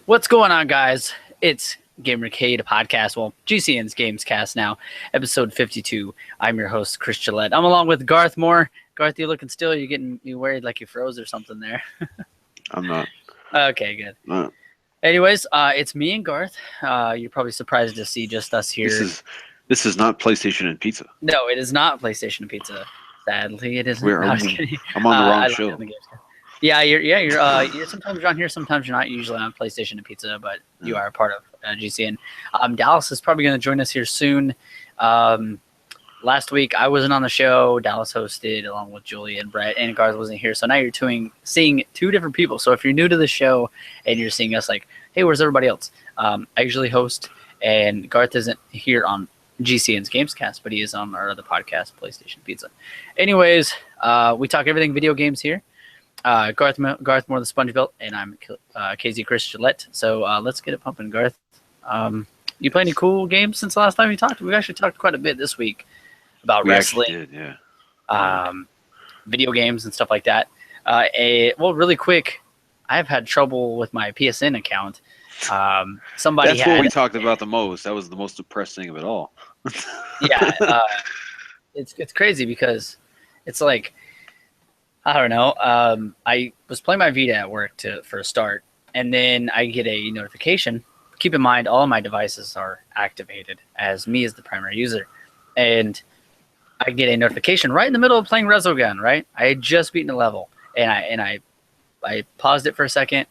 What's going on, guys? It's GamerCade podcast. Well, GCN's GamesCast now, episode 52. I'm your host, Chris Gillette. I'm along with Garth Moore. Garth, you looking still? You worried like you froze or something there? I'm not. Okay, good. Anyways, it's me and Garth. You're probably surprised to see just us here. This is not PlayStation and Pizza. No, it is not PlayStation and Pizza. Sadly, it isn't. I'm on the wrong show. You're sometimes on here, sometimes you're not. Usually on PlayStation and Pizza, but you are a part of GCN. Dallas is probably going to join us here soon. Last week I wasn't on the show. Dallas hosted along with Julie and Brett, and Garth wasn't here. So now you're seeing two different people. So if you're new to the show and you're seeing us like, hey, where's everybody else? I usually host, and Garth isn't here on GCN's GamesCast, but he is on our other podcast, PlayStation Pizza. Anyways, we talk everything video games here. Garth Moore, the Sponge Belt, and I'm KZ Chris Gillette. So let's get it pumping, Garth. You play any cool games since the last time we talked? We've actually talked quite a bit this week about wrestling, video games, and stuff like that. Well, really quick, I've had trouble with my PSN account. That's what we talked about the most. That was the most depressed thing of it all. It's crazy because it's like, I don't know. I was playing my Vita at work for a start, and then I get a notification. Keep in mind, all of my devices are activated as me as the primary user, and I get a notification right in the middle of playing Resogun. Right, I had just beaten a level, and I paused it for a second,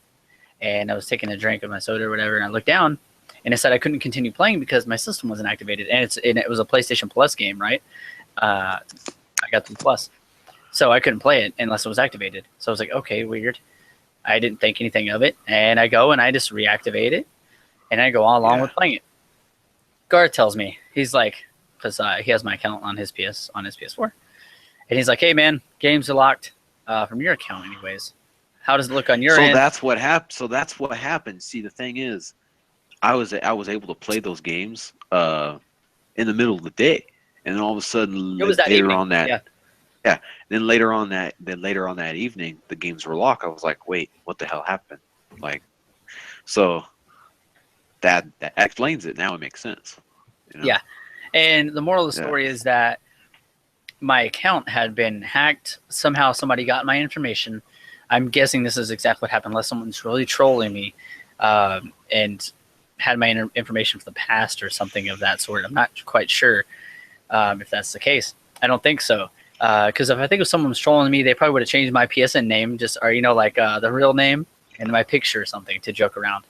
and I was taking a drink of my soda or whatever, and I looked down, and it said I couldn't continue playing because my system wasn't activated, and it was a PlayStation Plus game, right? I got the Plus. So I couldn't play it unless it was activated. So I was like, okay, weird. I didn't think anything of it. And I go and I just reactivate it. And I go all along with playing it. Garth tells me, he's like, because he has my account on his PS4. And he's like, hey, man, games are locked from your account anyways. How does it look on your end? That's what happened. See, the thing is, I was able to play those games in the middle of the day. And then all of a sudden, Then later on that evening, the games were locked. I was like, wait, what the hell happened? Like, so that explains it. Now it makes sense. Yeah. And the moral of the story is that my account had been hacked. Somehow somebody got my information. I'm guessing this is exactly what happened, unless someone's really trolling me and had my information from the past or something of that sort. I'm not quite sure if that's the case. I don't think so. Because if I think if someone was trolling me, they probably would have changed my PSN name, the real name and my picture or something to joke around.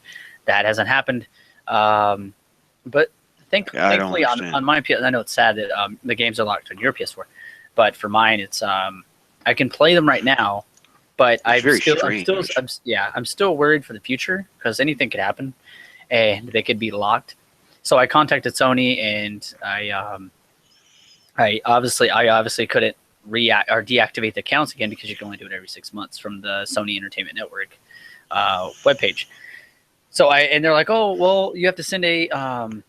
That hasn't happened. But thankfully on my PS, I know it's sad that the games are locked on your PS4, but for mine, it's I can play them right now, but I'm still worried for the future because anything could happen and they could be locked. So I contacted Sony and I obviously couldn't deactivate the accounts again because you can only do it every 6 months from the Sony Entertainment Network webpage. So they're like, oh, well, you have to send a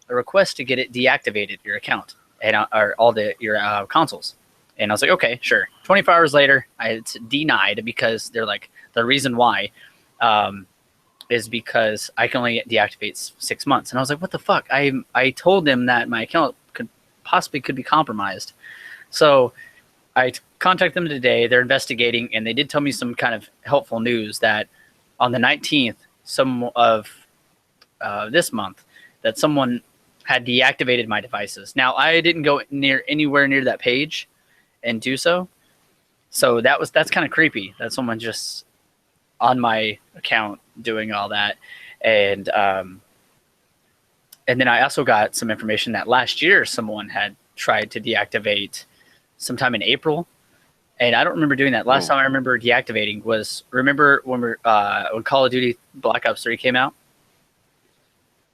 request to get it deactivated, your account, and or all your consoles. And I was like, okay, sure. 24 hours later, it's denied because they're like, the reason why is because I can only deactivate 6 months. And I was like, what the fuck? I told them that my account could be compromised. So I contacted them today. They're investigating, and they did tell me some kind of helpful news that on the 19th this month, that someone had deactivated my devices. Now, I didn't go anywhere near that page and do so. So that's kind of creepy that someone just on my account doing all that. And then I also got some information that last year someone had tried to deactivate sometime in April. And I don't remember doing that. Last time I remember deactivating was, remember when Call of Duty Black Ops 3 came out?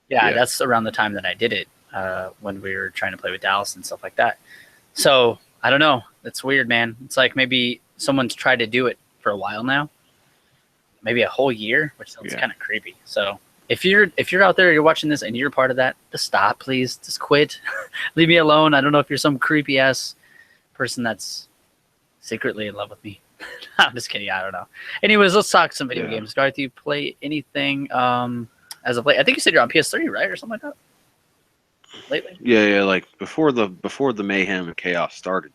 Yeah, that's around the time that I did it when we were trying to play with Dallas and stuff like that. So I don't know. It's weird, man. It's like maybe someone's tried to do it for a while now. Maybe a whole year, which sounds kind of creepy. So if you're out there, you're watching this and you're part of that, just stop, please. Just quit. Leave me alone. I don't know if you're some creepy ass person that's secretly in love with me. I'm just kidding. I don't know. Anyways, let's talk some video games. Garth, do you play anything as of late. I think you said you're on PS3, right, or something like that. Lately. Yeah. Like before the mayhem and chaos started,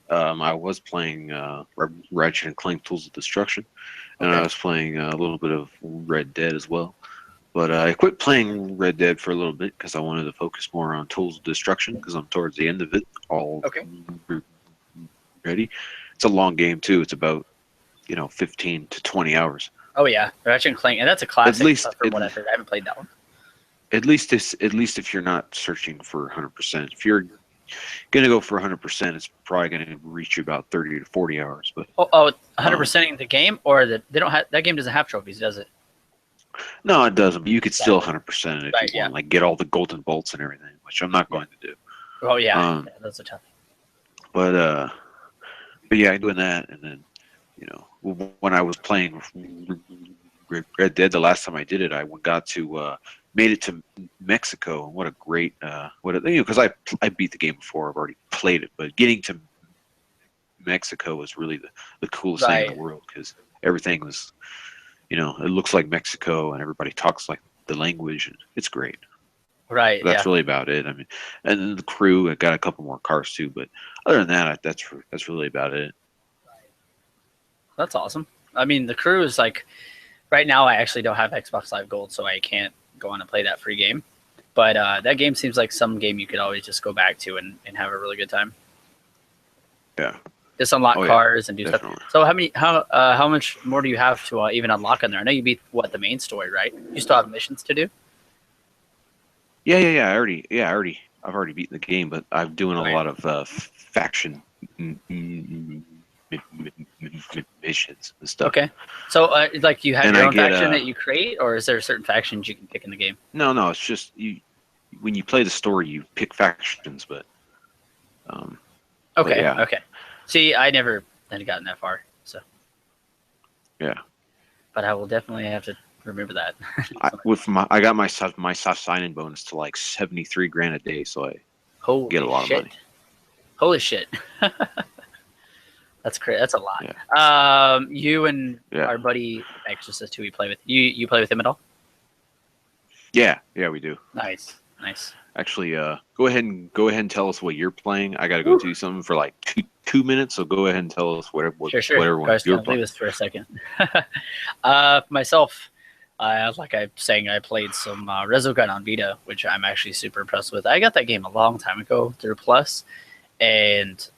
I was playing Ratchet and Clank: Tools of Destruction, and I was playing a little bit of Red Dead as well. But I quit playing Red Dead for a little bit because I wanted to focus more on Tools of Destruction because I'm towards the end of it, all ready. It's a long game too. It's about 15 to 20 hours. Oh yeah, Ratchet and Clank, and that's a classic. At least, from what I've heard, I haven't played that one. At least if you're not searching for 100%. If you're gonna go for 100%, it's probably gonna reach you about 30 to 40 hours. But 100%ing the game, or they don't have that game doesn't have trophies, does it? No, it doesn't. But you could still 100% it if you want, like get all the golden bolts and everything, which I'm not going to do. Oh yeah, those are tough. But yeah, I'm doing that, and then when I was playing Red Dead the last time I did it, I made it to Mexico. What a great because I beat the game before. I've already played it, but getting to Mexico was really the coolest thing in the world because everything was, it looks like Mexico and everybody talks like the language. And it's great. Right. That's really about it. I mean, and then the crew. I got a couple more cars too, but other than that, that's really about it. That's awesome. I mean, the crew is like, right now I actually don't have Xbox Live Gold, so I can't go on and play that free game. But that game seems like some game you could always just go back to and have a really good time. Yeah. Just unlock cars and do definitely. stuff. So how much more do you have to even unlock in there? I know you beat the main story, right? You still have missions to do? Yeah. I've already beaten the game, but I'm doing a lot of faction missions and stuff. Okay. So like you have And your I own get, faction that you create, or is there certain factions you can pick in the game? No, it's just when you play the story, you pick factions, but okay. yeah. Okay. See, I never had gotten that far, so yeah. But I will definitely have to remember that. I got my soft sign-in bonus to like 73 grand a day, so I get a lot of money. Holy shit. That's crazy. That's a lot. Yeah. You and our buddy Exorcist, who we play with, you play with him at all? Yeah, we do. Nice. Actually, go ahead and tell us what you're playing. I gotta go do something for like two minutes, so go ahead and tell us whatever you're playing. Leave us for a second. Myself, like I was saying, I played some Resogun on Vita, which I'm actually super impressed with. I got that game a long time ago through Plus, and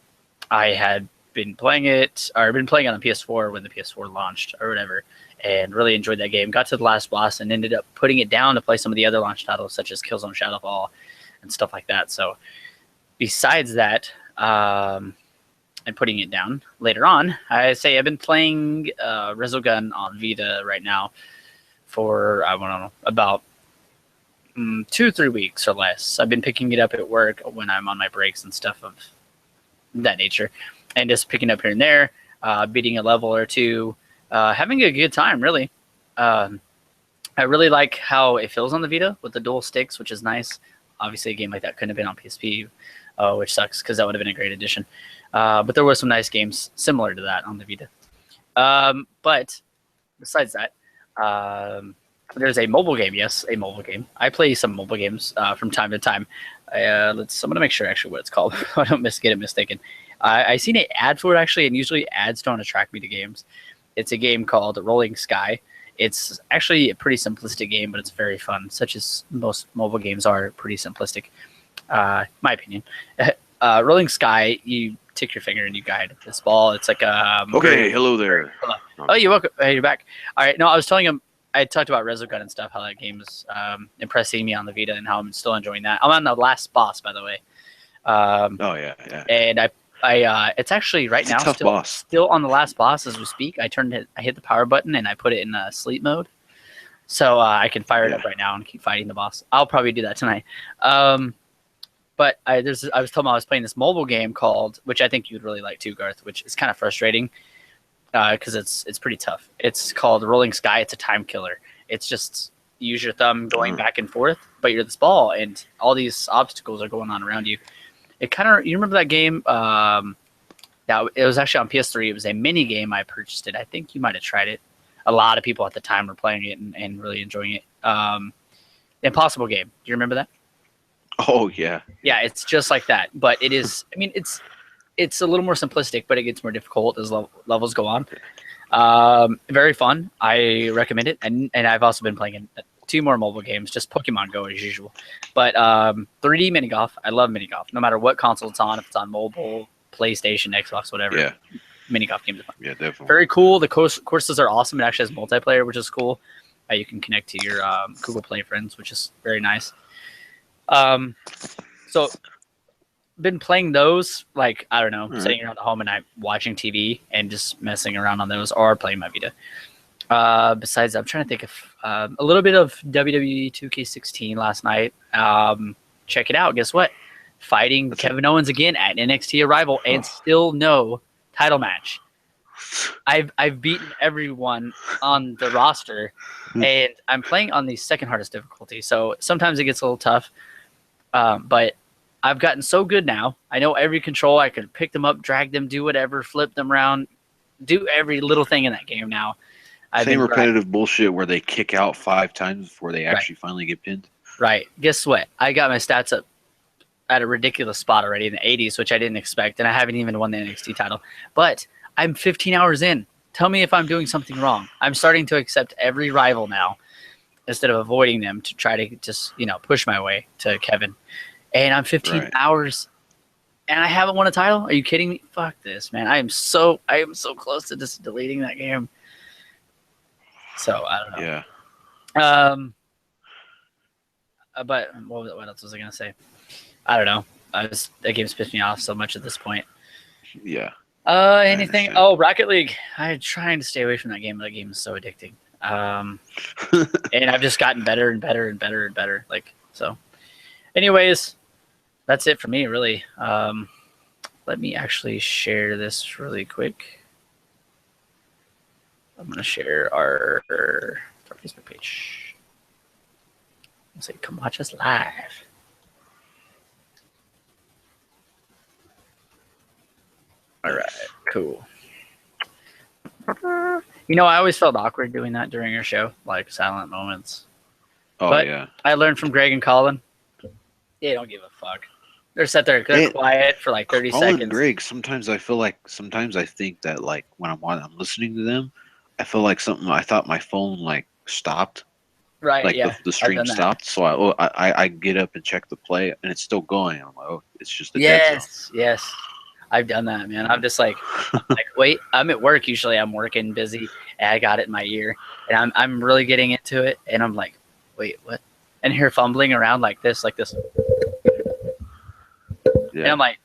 I had been playing it on PS4 when the PS4 launched or whatever, and really enjoyed that game. Got to the last boss and ended up putting it down to play some of the other launch titles such as Killzone Shadowfall and stuff like that. So besides that, and putting it down later on, I say I've been playing Resogun on Vita right now for, I don't know, about 2-3 weeks or less. I've been picking it up at work when I'm on my breaks and stuff of that nature, and just picking up here and there, beating a level or two, having a good time, really. I really like how it feels on the Vita with the dual sticks, which is nice. Obviously, a game like that couldn't have been on PSP, which sucks because that would have been a great addition. But there were some nice games similar to that on the Vita. But besides that, there's a mobile game. Yes, a mobile game. I play some mobile games from time to time. I'm going to make sure actually what it's called. I don't get it mistaken. I seen an ad for it actually, and usually ads don't attract me to games. It's a game called Rolling Sky. It's actually a pretty simplistic game, but it's very fun, such as most mobile games are pretty simplistic, my opinion. Rolling Sky, you tick your finger and you guide this ball. It's like okay, hello there. Oh, you're welcome. Hey, you're back. All right. No, I was telling him, I talked about Resogun and stuff, how that game is impressing me on the Vita and how I'm still enjoying that. I'm on the last boss, by the way. Oh yeah. And I it's actually right now still on the last boss as we speak. I hit the power button and I put it in sleep mode, so I can fire it up right now and keep fighting the boss. I'll probably do that tonight. But I was told I was playing this mobile game which I think you'd really like too, Garth, which is kind of frustrating because it's pretty tough. It's called Rolling Sky. It's a time killer. It's just use your thumb going back and forth, but you're this ball and all these obstacles are going on around you. You remember that game? That it was actually on PS3. It was a mini game. I purchased it. I think you might have tried it. A lot of people at the time were playing it and really enjoying it. Impossible Game. Do you remember that? Oh yeah. Yeah, it's just like that. But it is. I mean, it's a little more simplistic, but it gets more difficult as levels go on. Very fun. I recommend it, and I've also been playing 2 more mobile games, just Pokemon Go as usual. But 3D mini golf. I love mini golf, no matter what console it's on. If it's on mobile, PlayStation, Xbox, whatever. Yeah. Mini golf games are fun. Yeah, definitely. Very cool. The courses are awesome. It actually has multiplayer, which is cool. You can connect to your Google Play friends, which is very nice. So been playing those, like, I don't know, sitting around at home and watching TV and just messing around on those, or playing my Vita. Besides, I'm trying to think of a little bit of WWE 2K16 last night. Check it out. Guess what? Fighting Kevin Owens again at NXT Arrival, and still no title match. I've beaten everyone on the roster, and I'm playing on the second hardest difficulty, so sometimes it gets a little tough. But I've gotten so good now. I know every control. I can pick them up, drag them, do whatever, flip them around, do every little thing in that game now. Same repetitive bullshit where they kick out 5 times before they actually finally get pinned. Right. Guess what? I got my stats up at a ridiculous spot already in the 80s, which I didn't expect, and I haven't even won the NXT title. But I'm 15 hours in. Tell me if I'm doing something wrong. I'm starting to accept every rival now instead of avoiding them to try to just, push my way to Kevin. And I'm 15 hours, and I haven't won a title? Are you kidding me? Fuck this, man. I am so close to just deleting that game. So, I don't know. Yeah. But what else was I going to say? I don't know. That game's pissed me off so much at this point. Yeah. Anything? Oh, Rocket League. I'm trying to stay away from that game. That game is so addicting. And I've just gotten better and better and better and better. So. Anyways, that's it for me, really. Let me actually share this really quick. I'm going to share our Facebook page. I'll say, come watch us live. All right, cool. I always felt awkward doing that during our show, like silent moments. Oh, but yeah. I learned from Greg and Colin. They don't give a fuck. They're sat there, quiet for like 30 Colin seconds. And Greg, sometimes I think that like when I'm listening to them, I feel like I thought my phone stopped. Right. Like yeah. the stream stopped. So I get up and check the play, and it's still going. I'm like, oh, it's just a dead zone. Yes. I've done that, man. I'm just like, wait, I'm at work. Usually I'm working busy, and I got it in my ear, and I'm really getting into it, and I'm like, wait, what? And here fumbling around like this. Yeah. And I'm like,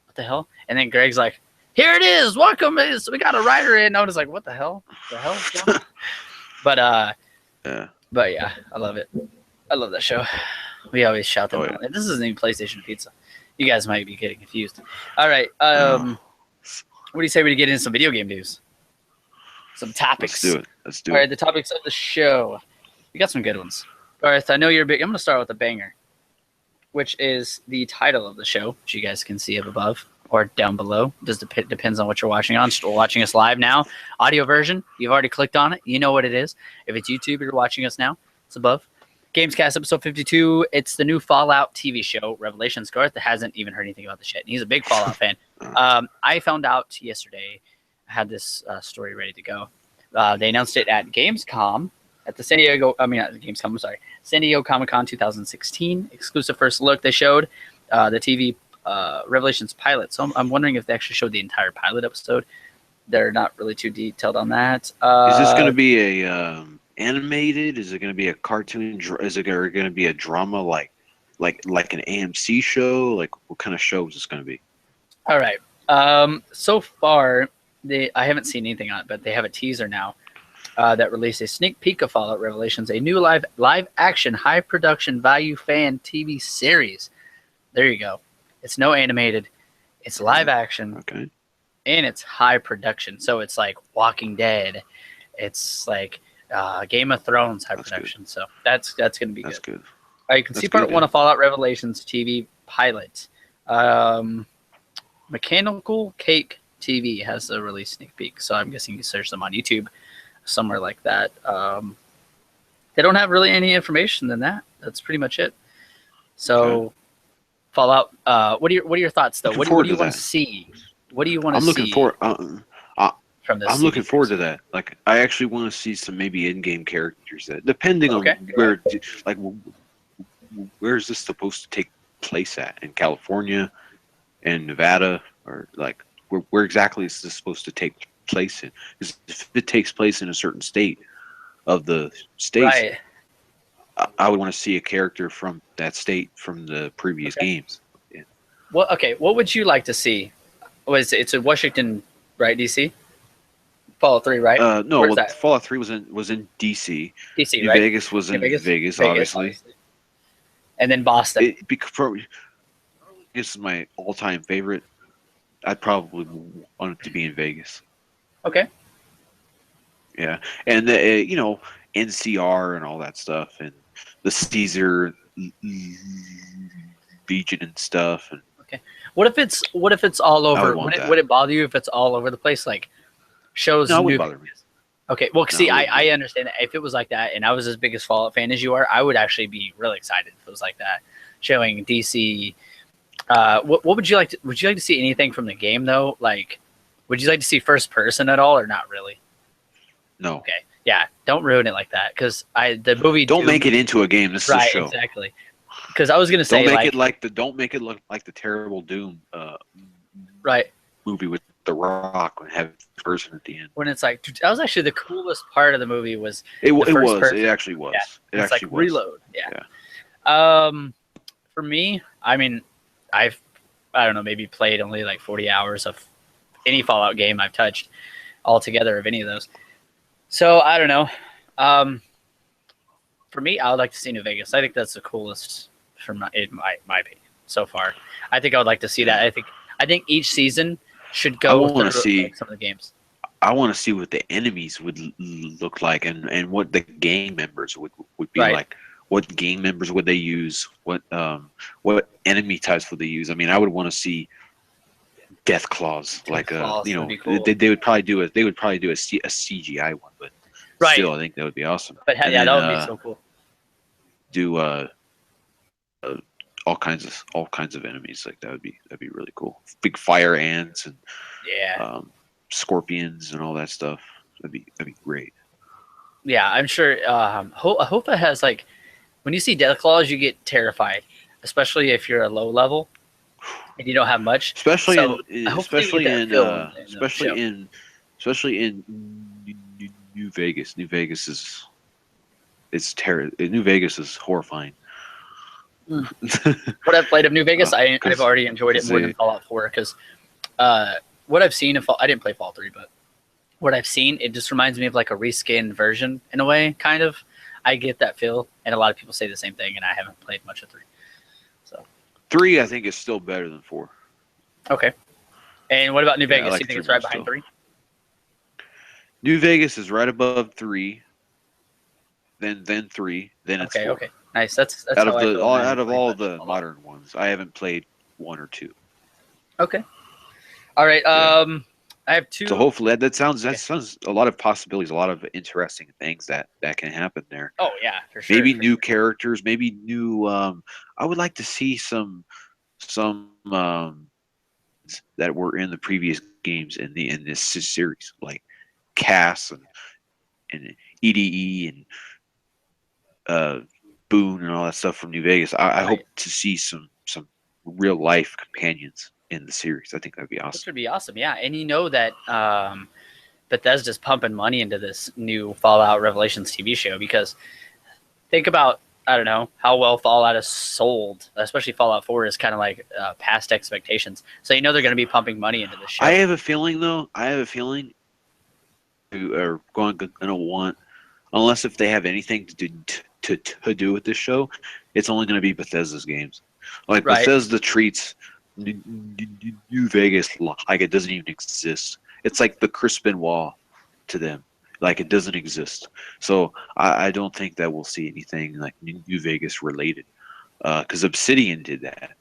what the hell? And then Greg's like, here it is. Welcome. We got a rider in. I was like, what the hell? The hell is going on? But yeah, I love it. I love that show. We always shout them out. This isn't even PlayStation Pizza. You guys might be getting confused. All right. What do you say we get into some video game news? Some topics. Let's do it. All right, the topics of the show. We got some good ones. Garth, I know you're big. I'm going to start with a banger, which is the title of the show, which you guys can see up above or down below. Just depends on what you're watching on. Still watching us live now. Audio version, you've already clicked on it. You know what it is. If it's YouTube, you're watching us now. It's above. GamesCast episode 52. It's the new Fallout TV show, Revelations. Garth hasn't even heard anything about this yet. He's a big Fallout fan. I found out yesterday. I had this story ready to go. They announced it at Gamescom. At the San Diego Comic-Con 2016. Exclusive first look. They showed the TV Revelations pilot. So I'm wondering if they actually showed the entire pilot episode. They're not really too detailed on that. Is this going to be a animated? Is it going to be a cartoon? Is it going to be a drama like an AMC show? Like, what kind of show is this going to be? All right. So far, I haven't seen anything on it, but they have a teaser now. That released a sneak peek of Fallout Revelations, a new live action, high production value fan TV series. There you go. It's no animated. It's live action. Okay. And it's high production. So it's like Walking Dead. It's like Game of Thrones high production. Good. So that's going to be good. Good. All right, you can see part 1 of Fallout Revelations TV pilot. Mechanical Cake TV has the release sneak peek. So I'm guessing you search them on YouTube. Somewhere like that. They don't have really any information than that. That's pretty much it. So, Fallout. What are your thoughts though? What do you want to see? What do you want to see? I'm looking forward. From this I'm looking forward to that. Like, I actually want to see some maybe in-game characters that, depending on where, like, where is this supposed to take place at? In California, in Nevada, or like where exactly is this supposed to take place in? Because if it takes place in a certain state of the states, right. I would want to see a character from that state from the previous games. Yeah. Well, okay. What would you like to see? It's in Washington, right? DC. Fallout 3, right? No, Where's well, that? Fallout 3 was in DC. DC, New right? Vegas was in Vegas, obviously. And then Boston. This is my all-time favorite. I'd probably want it to be in Vegas. Okay. Yeah, and NCR and all that stuff, and the Caesar Legion and stuff. And okay. What if it's all over? Would it bother you if it's all over the place? Like shows. No, it wouldn't bother me. Okay. Well, see, I understand that. If it was like that, and I was as big as Fallout fan as you are, I would actually be really excited if it was like that, showing DC. What would you like to? Would you like to see anything from the game though? Like, would you like to see first person at all, or not really? No. Okay. Yeah. Don't ruin it like that, because the movie. Don't make it into a game. This is a show. Exactly. Because I was gonna say, don't make it look like the terrible Doom. Movie with The Rock and have the person at the end. When it's like, dude, that was actually the coolest part of the movie. Was it actually was. Yeah. It it's actually like was. Reload. Yeah. For me, I mean, I don't know, maybe played only like 40 hours of any Fallout game I've touched altogether of any of those. So I don't know. For me, I would like to see New Vegas. I think that's the coolest in my opinion so far. I think I would like to see that. I think each season should go through some of the games. I want to see what the enemies would look like, and what the gang members would be like. What gang members would they use? What enemy types would they use? I mean, I would want to see death claws, cool. They would probably do a CGI one, but still, I think that would be awesome. But that would be so cool. Do all kinds of enemies, like that'd be really cool. Big fire ants and scorpions and all that stuff. That'd be great. Yeah, I'm sure. Hofa has like, when you see death claws, you get terrified, especially if you're a low level and you don't have much. Especially in New Vegas. New Vegas is horrifying. What I've played of New Vegas, I've already enjoyed it more than Fallout 4, because what I've seen of I didn't play Fallout 3, but what I've seen, it just reminds me of like a reskinned version in a way, kind of. I get that feel, and a lot of people say the same thing, and I haven't played much of 3. So 3, I think, is still better than 4. Okay. And what about New Vegas? You think it's right behind 3? New Vegas is right above 3, then 3, then it's 4. Okay. Nice. That's out of all the modern ones. I haven't played 1 or 2. Okay. All right. I have 2. So hopefully that sounds a lot of possibilities, a lot of interesting things that can happen there. Oh yeah, for sure. Maybe new characters, maybe new. I would like to see some that were in the previous games in this series, like Cass and EDE and Boone and all that stuff from New Vegas. I hope to see some real life companions in the series. I think that'd be awesome. Which would be awesome, yeah. And you know that Bethesda's pumping money into this new Fallout Revelations TV show, because think about, I don't know, how well Fallout is sold, especially Fallout 4 is kind of like past expectations. So you know they're going to be pumping money into this show. I have a feeling you are going to want, unless if they have anything to do with this show, it's only going to be Bethesda's games. Like Bethesda treats New Vegas like it doesn't even exist. It's like the Chris Benoit to them, like it doesn't exist. So I don't think that we'll see anything like New Vegas related, because Obsidian did that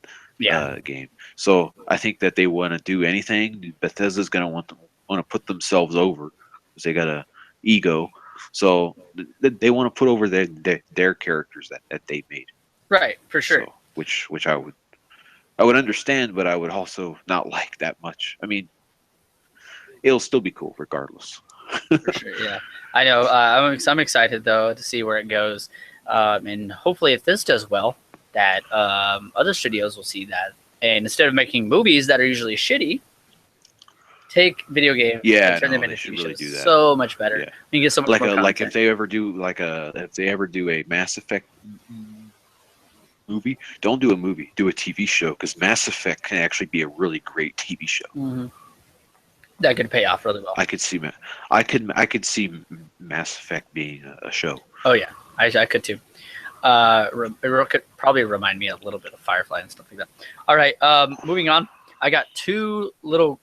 game. So I think that they want to do anything. Bethesda's gonna want to put themselves over, because they got a ego. So they want to put over their characters that they made. Right, for sure. So, which I would understand, but I would also not like that much. I mean, it'll still be cool regardless. For sure, yeah. I know. I'm excited though to see where it goes, and hopefully, if this does well, that other studios will see that, and instead of making movies that are usually shitty, take video games and turn them into TV shows. Do that. So much better. Yeah. You get so much more content. Like if they ever do a Mass Effect movie, don't do a movie, do a TV show, because Mass Effect can actually be a really great TV show. Mm-hmm. That could pay off really well. I could see Mass Effect being a show. Oh yeah, I could too. It could probably remind me a little bit of Firefly and stuff like that. All right, moving on. I got two little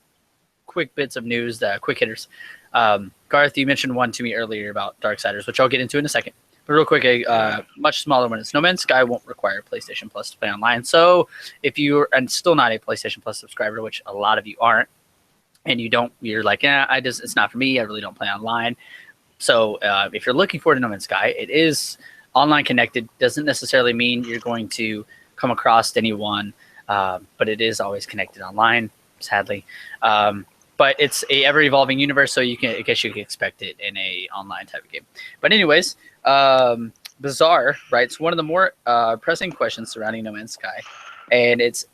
quick bits of news, quick hitters. Garth, you mentioned one to me earlier about Darksiders, which I'll get into in a second. But real quick, a much smaller one is No Man's Sky won't require PlayStation Plus to play online. So if you're still not a PlayStation Plus subscriber, which a lot of you aren't, and you're like, it's not for me. I really don't play online. So if you're looking forward to No Man's Sky, it is online connected. Doesn't necessarily mean you're going to come across anyone, but it is always connected online, sadly. But it's a ever-evolving universe, so I guess you can expect it in a online type of game. But anyways, Bizarre writes one of the more pressing questions surrounding No Man's Sky, and it's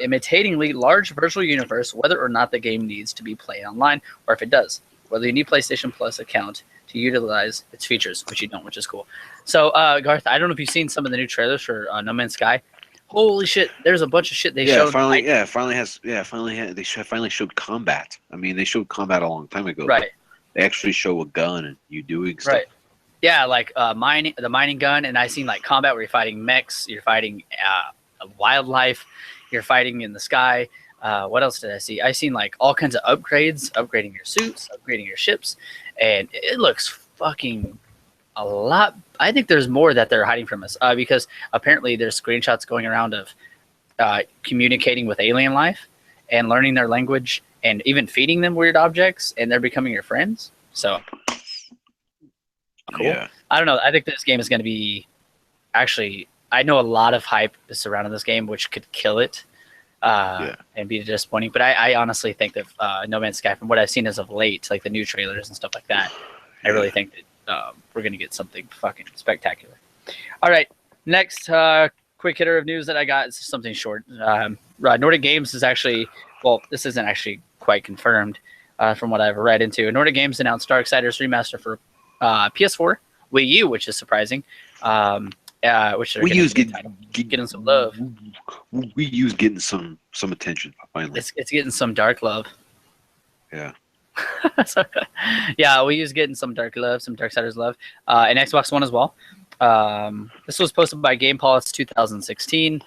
imitating large virtual universe, whether or not the game needs to be played online, or if it does, whether you need PlayStation Plus account to utilize its features, which you don't, which is cool. So, Garth, I don't know if you've seen some of the new trailers for No Man's Sky. Holy shit! There's a bunch of shit they showed. They finally showed combat. I mean, they showed combat a long time ago. Right. They actually show a gun and you doing stuff. Right. Yeah, like the mining gun, and I seen like combat where you're fighting mechs, you're fighting wildlife, you're fighting in the sky. What else did I see? I seen like all kinds of upgrades, upgrading your suits, upgrading your ships, and it looks fucking a lot. I think there's more that they're hiding from us because apparently there's screenshots going around of communicating with alien life and learning their language and even feeding them weird objects, and they're becoming your friends. So cool. Yeah. I don't know. I think this game is going to be actually. I know a lot of hype is surrounding this game, which could kill it and be disappointing. But I honestly think that No Man's Sky, from what I've seen as of late, like the new trailers and stuff like that, I really think that we're going to get something fucking spectacular. All right. Next quick hitter of news that I got is something short. Nordic Games is actually, well, this isn't actually quite confirmed from what I've read into. Nordic Games announced Darksiders Remaster for PS4, Wii U, which is surprising. Which we use getting some love. We use getting some attention finally. It's getting some dark love. Yeah. So, yeah, we use getting some dark love, some Darksiders love, and Xbox One as well. This was posted by Game Pulse 2016.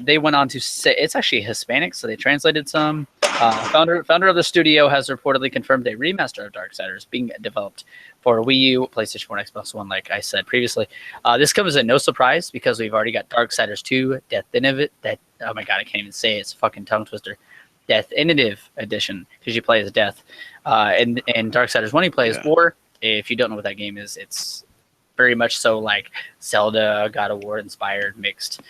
They went on to say it's actually Hispanic, so they translated some. Founder of the studio has reportedly confirmed a remaster of Darksiders being developed for Wii U, PlayStation 4, and Xbox One, like I said previously. This comes as no surprise because we've already got Darksiders 2, Definitive, oh my god, I can't even say it. It's a fucking tongue twister. Definitive Edition, because you play as Death. And Darksiders 1, you play as War. If you don't know what that game is, it's very much so like Zelda, God of War inspired, mixed.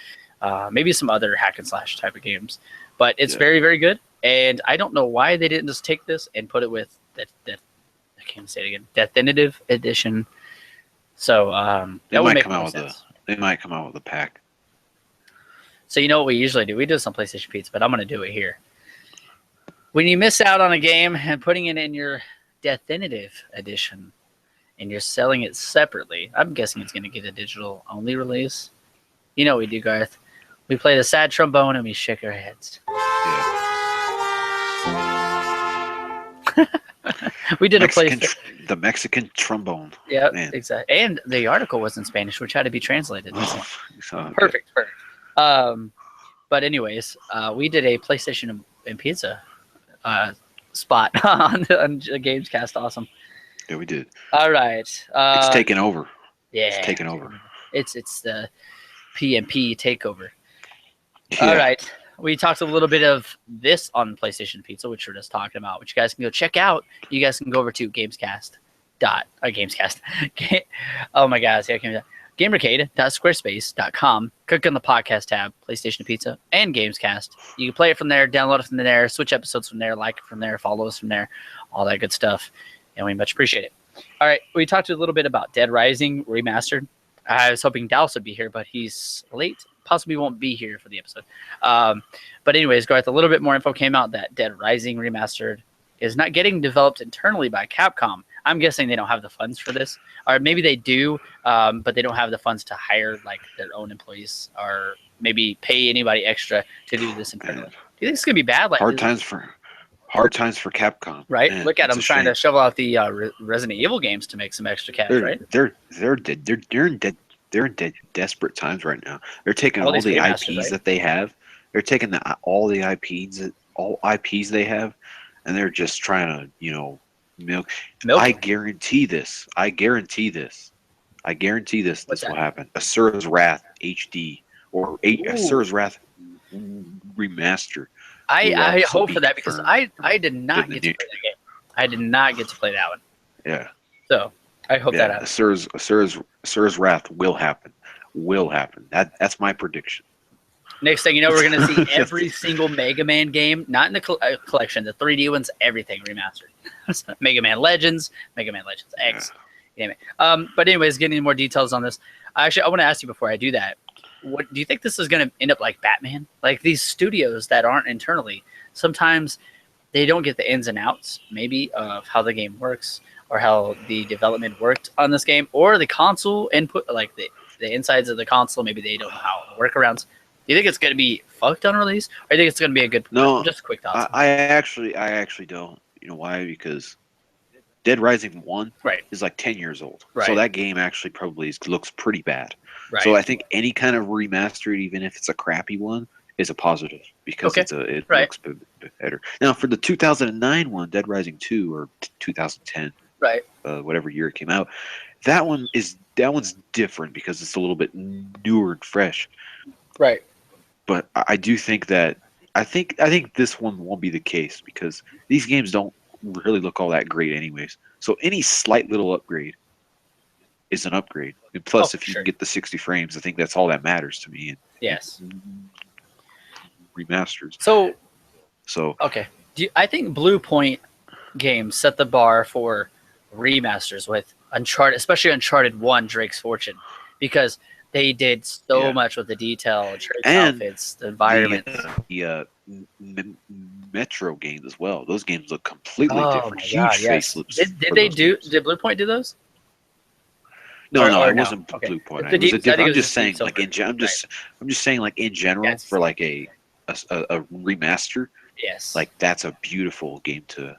Maybe some other hack and slash type of games. But it's very, very good. And I don't know why they didn't just take this and put it with I can't say it again. Definitive Edition. So they might come out with a pack. So you know what we usually do? We do this on PlayStation Pizza, but I'm going to do it here. When you miss out on a game and putting it in your Definitive Edition, and you're selling it separately, I'm guessing it's going to get a digital only release. You know what we do, Garth? We play the sad trombone and we shake our heads. Yeah. We did the Mexican trombone. Yeah, exactly. And the article was in Spanish, which had to be translated. Perfect. But anyways, we did a PlayStation and Pizza spot on the GamesCast. Awesome. Yeah, we did. All right. It's taken over. Yeah. It's taken over. It's the PMP takeover. Yeah. All right. We talked a little bit of this on PlayStation Pizza, which we're just talking about, which you guys can go check out. You guys can go over to GamesCast.com GamesCast. Oh my gosh, yeah, GamerCade.squarespace.com. Click on the podcast tab, PlayStation to Pizza, and GamesCast. You can play it from there, download it from there, switch episodes from there, like it from there, follow us from there, all that good stuff, and we much appreciate it. All right, we talked a little bit about Dead Rising Remastered. I was hoping Dallas would be here, but he's late. Possibly won't be here for the episode. But anyways, Garth, a little bit more info came out that Dead Rising Remastered is not getting developed internally by Capcom. I'm guessing they don't have the funds for this, or maybe they do, but they don't have the funds to hire like their own employees or maybe pay anybody extra to do this internally. Do you think it's gonna be bad? Like hard times for Capcom, right? Man, look at them trying to shovel out the Resident Evil games to make some extra cash, right? They're in desperate times right now. They're taking all the IPs that they have. They're taking all the IPs they have, and they're just trying to milk. I guarantee this. This will happen. Asura's Wrath HD or Asura's Wrath Remaster. I hope for that because I did not get to play that game. I did not get to play that one. Yeah. So I hope that happens. Asura's Wrath will happen. That's my prediction. Next thing you know, we're going to see every single Mega Man game, not in the collection, the 3D ones, everything remastered. Mega Man Legends, Mega Man Legends X. Damn it. But anyways, getting into more details on this. I want to ask you before I do that. What do you think this is going to end up like Batman? Like these studios that aren't internally, sometimes they don't get the ins and outs, maybe, of how the game works or how the development worked on this game or the console input, like the insides of the console. Maybe they don't know how workarounds. Do you think it's going to be fucked on release, or do you think it's going to be a good? No, just quick thoughts. I actually don't. You know why? Because Dead Rising 1 is like 10 years old, so that game actually probably looks pretty bad. Right. So I think any kind of remastered, even if it's a crappy one, is a positive because it looks better. Now for the 2009 one, Dead Rising 2 or 2010, whatever year it came out, that one's different because it's a little bit newer and fresh. Right. But I do think that I think this one won't be the case because these games don't really look all that great anyways. So any slight little upgrade is an upgrade. And plus, if you can get the 60 frames, I think that's all that matters to me. Yes. Remasters. So okay. I think Blue Point games set the bar for remasters with Uncharted, especially Uncharted 1, Drake's Fortune, because they did so much with the detail, Drake's outfits, the environment. The Metro games as well. Those games look completely different. Huge facelifts. Did Blue Point do those? No, it wasn't Blue Point. I'm just saying, like in general, for like a remaster. Yes. Like that's a beautiful game to.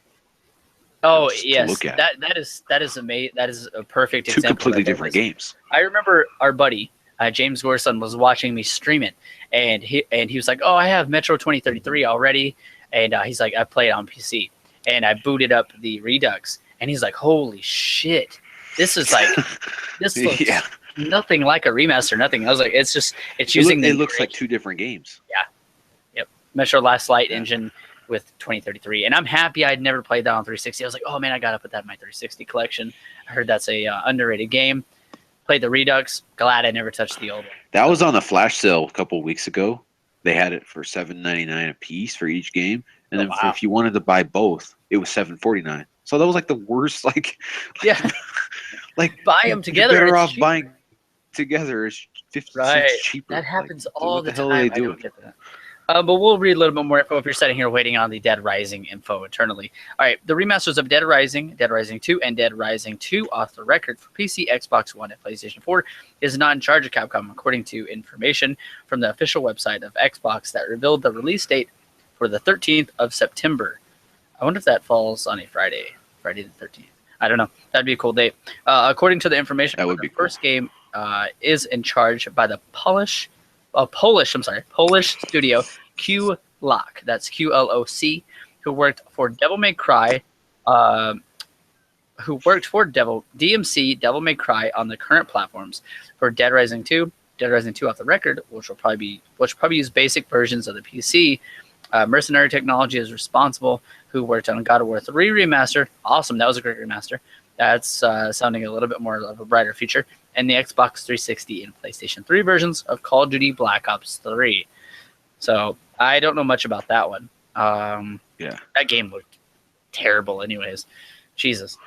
Oh to look at. That is amazing. That is a perfect example. Two completely different games. I remember our buddy James Gorson was watching me stream it, and he was like, "Oh, I have Metro 2033 already," and he's like, "I play it on PC," and I booted up the Redux, and he's like, "Holy shit, this is like this looks nothing like a remaster, nothing." I was like, "It's using it looks like two different games." Yeah, yep. Metro Last Light engine with 2033, and I'm happy I'd never played that on 360. I was like, "Oh man, I gotta put that in my 360 collection." I heard that's a underrated game. Played the Redux. Glad I never touched the old one. That was on the flash sale a couple of weeks ago. They had it for $7.99 a piece for each game, and then if you wanted to buy both, it was $7.49. So that was like the worst. Like buy them together. You're better off buying together. It's 50 cents cheaper. That happens all the time. What the hell are they doing? I don't get that. But we'll read a little bit more info if you're sitting here waiting on the Dead Rising info internally. All right, the remasters of Dead Rising 2, and Dead Rising 2 off the record for PC, Xbox One, and PlayStation 4 is not in charge of Capcom, according to information from the official website of Xbox that revealed the release date for the 13th of September. I wonder if that falls on a Friday the 13th. I don't know. That'd be a cool date. According to the information, that would be the first game is in charge by the Polish studio Q-Lock. That's QLOC, who worked for Devil May Cry, DMC Devil May Cry on the current platforms for Dead Rising 2 off the record, which will probably use basic versions of the PC. Mercenary Technology is responsible, who worked on God of War 3 remaster. Awesome, that was a great remaster. That's sounding a little bit more of a brighter future. And the Xbox 360 and PlayStation 3 versions of Call of Duty Black Ops 3. So I don't know much about that one. That game looked terrible anyways. Jesus.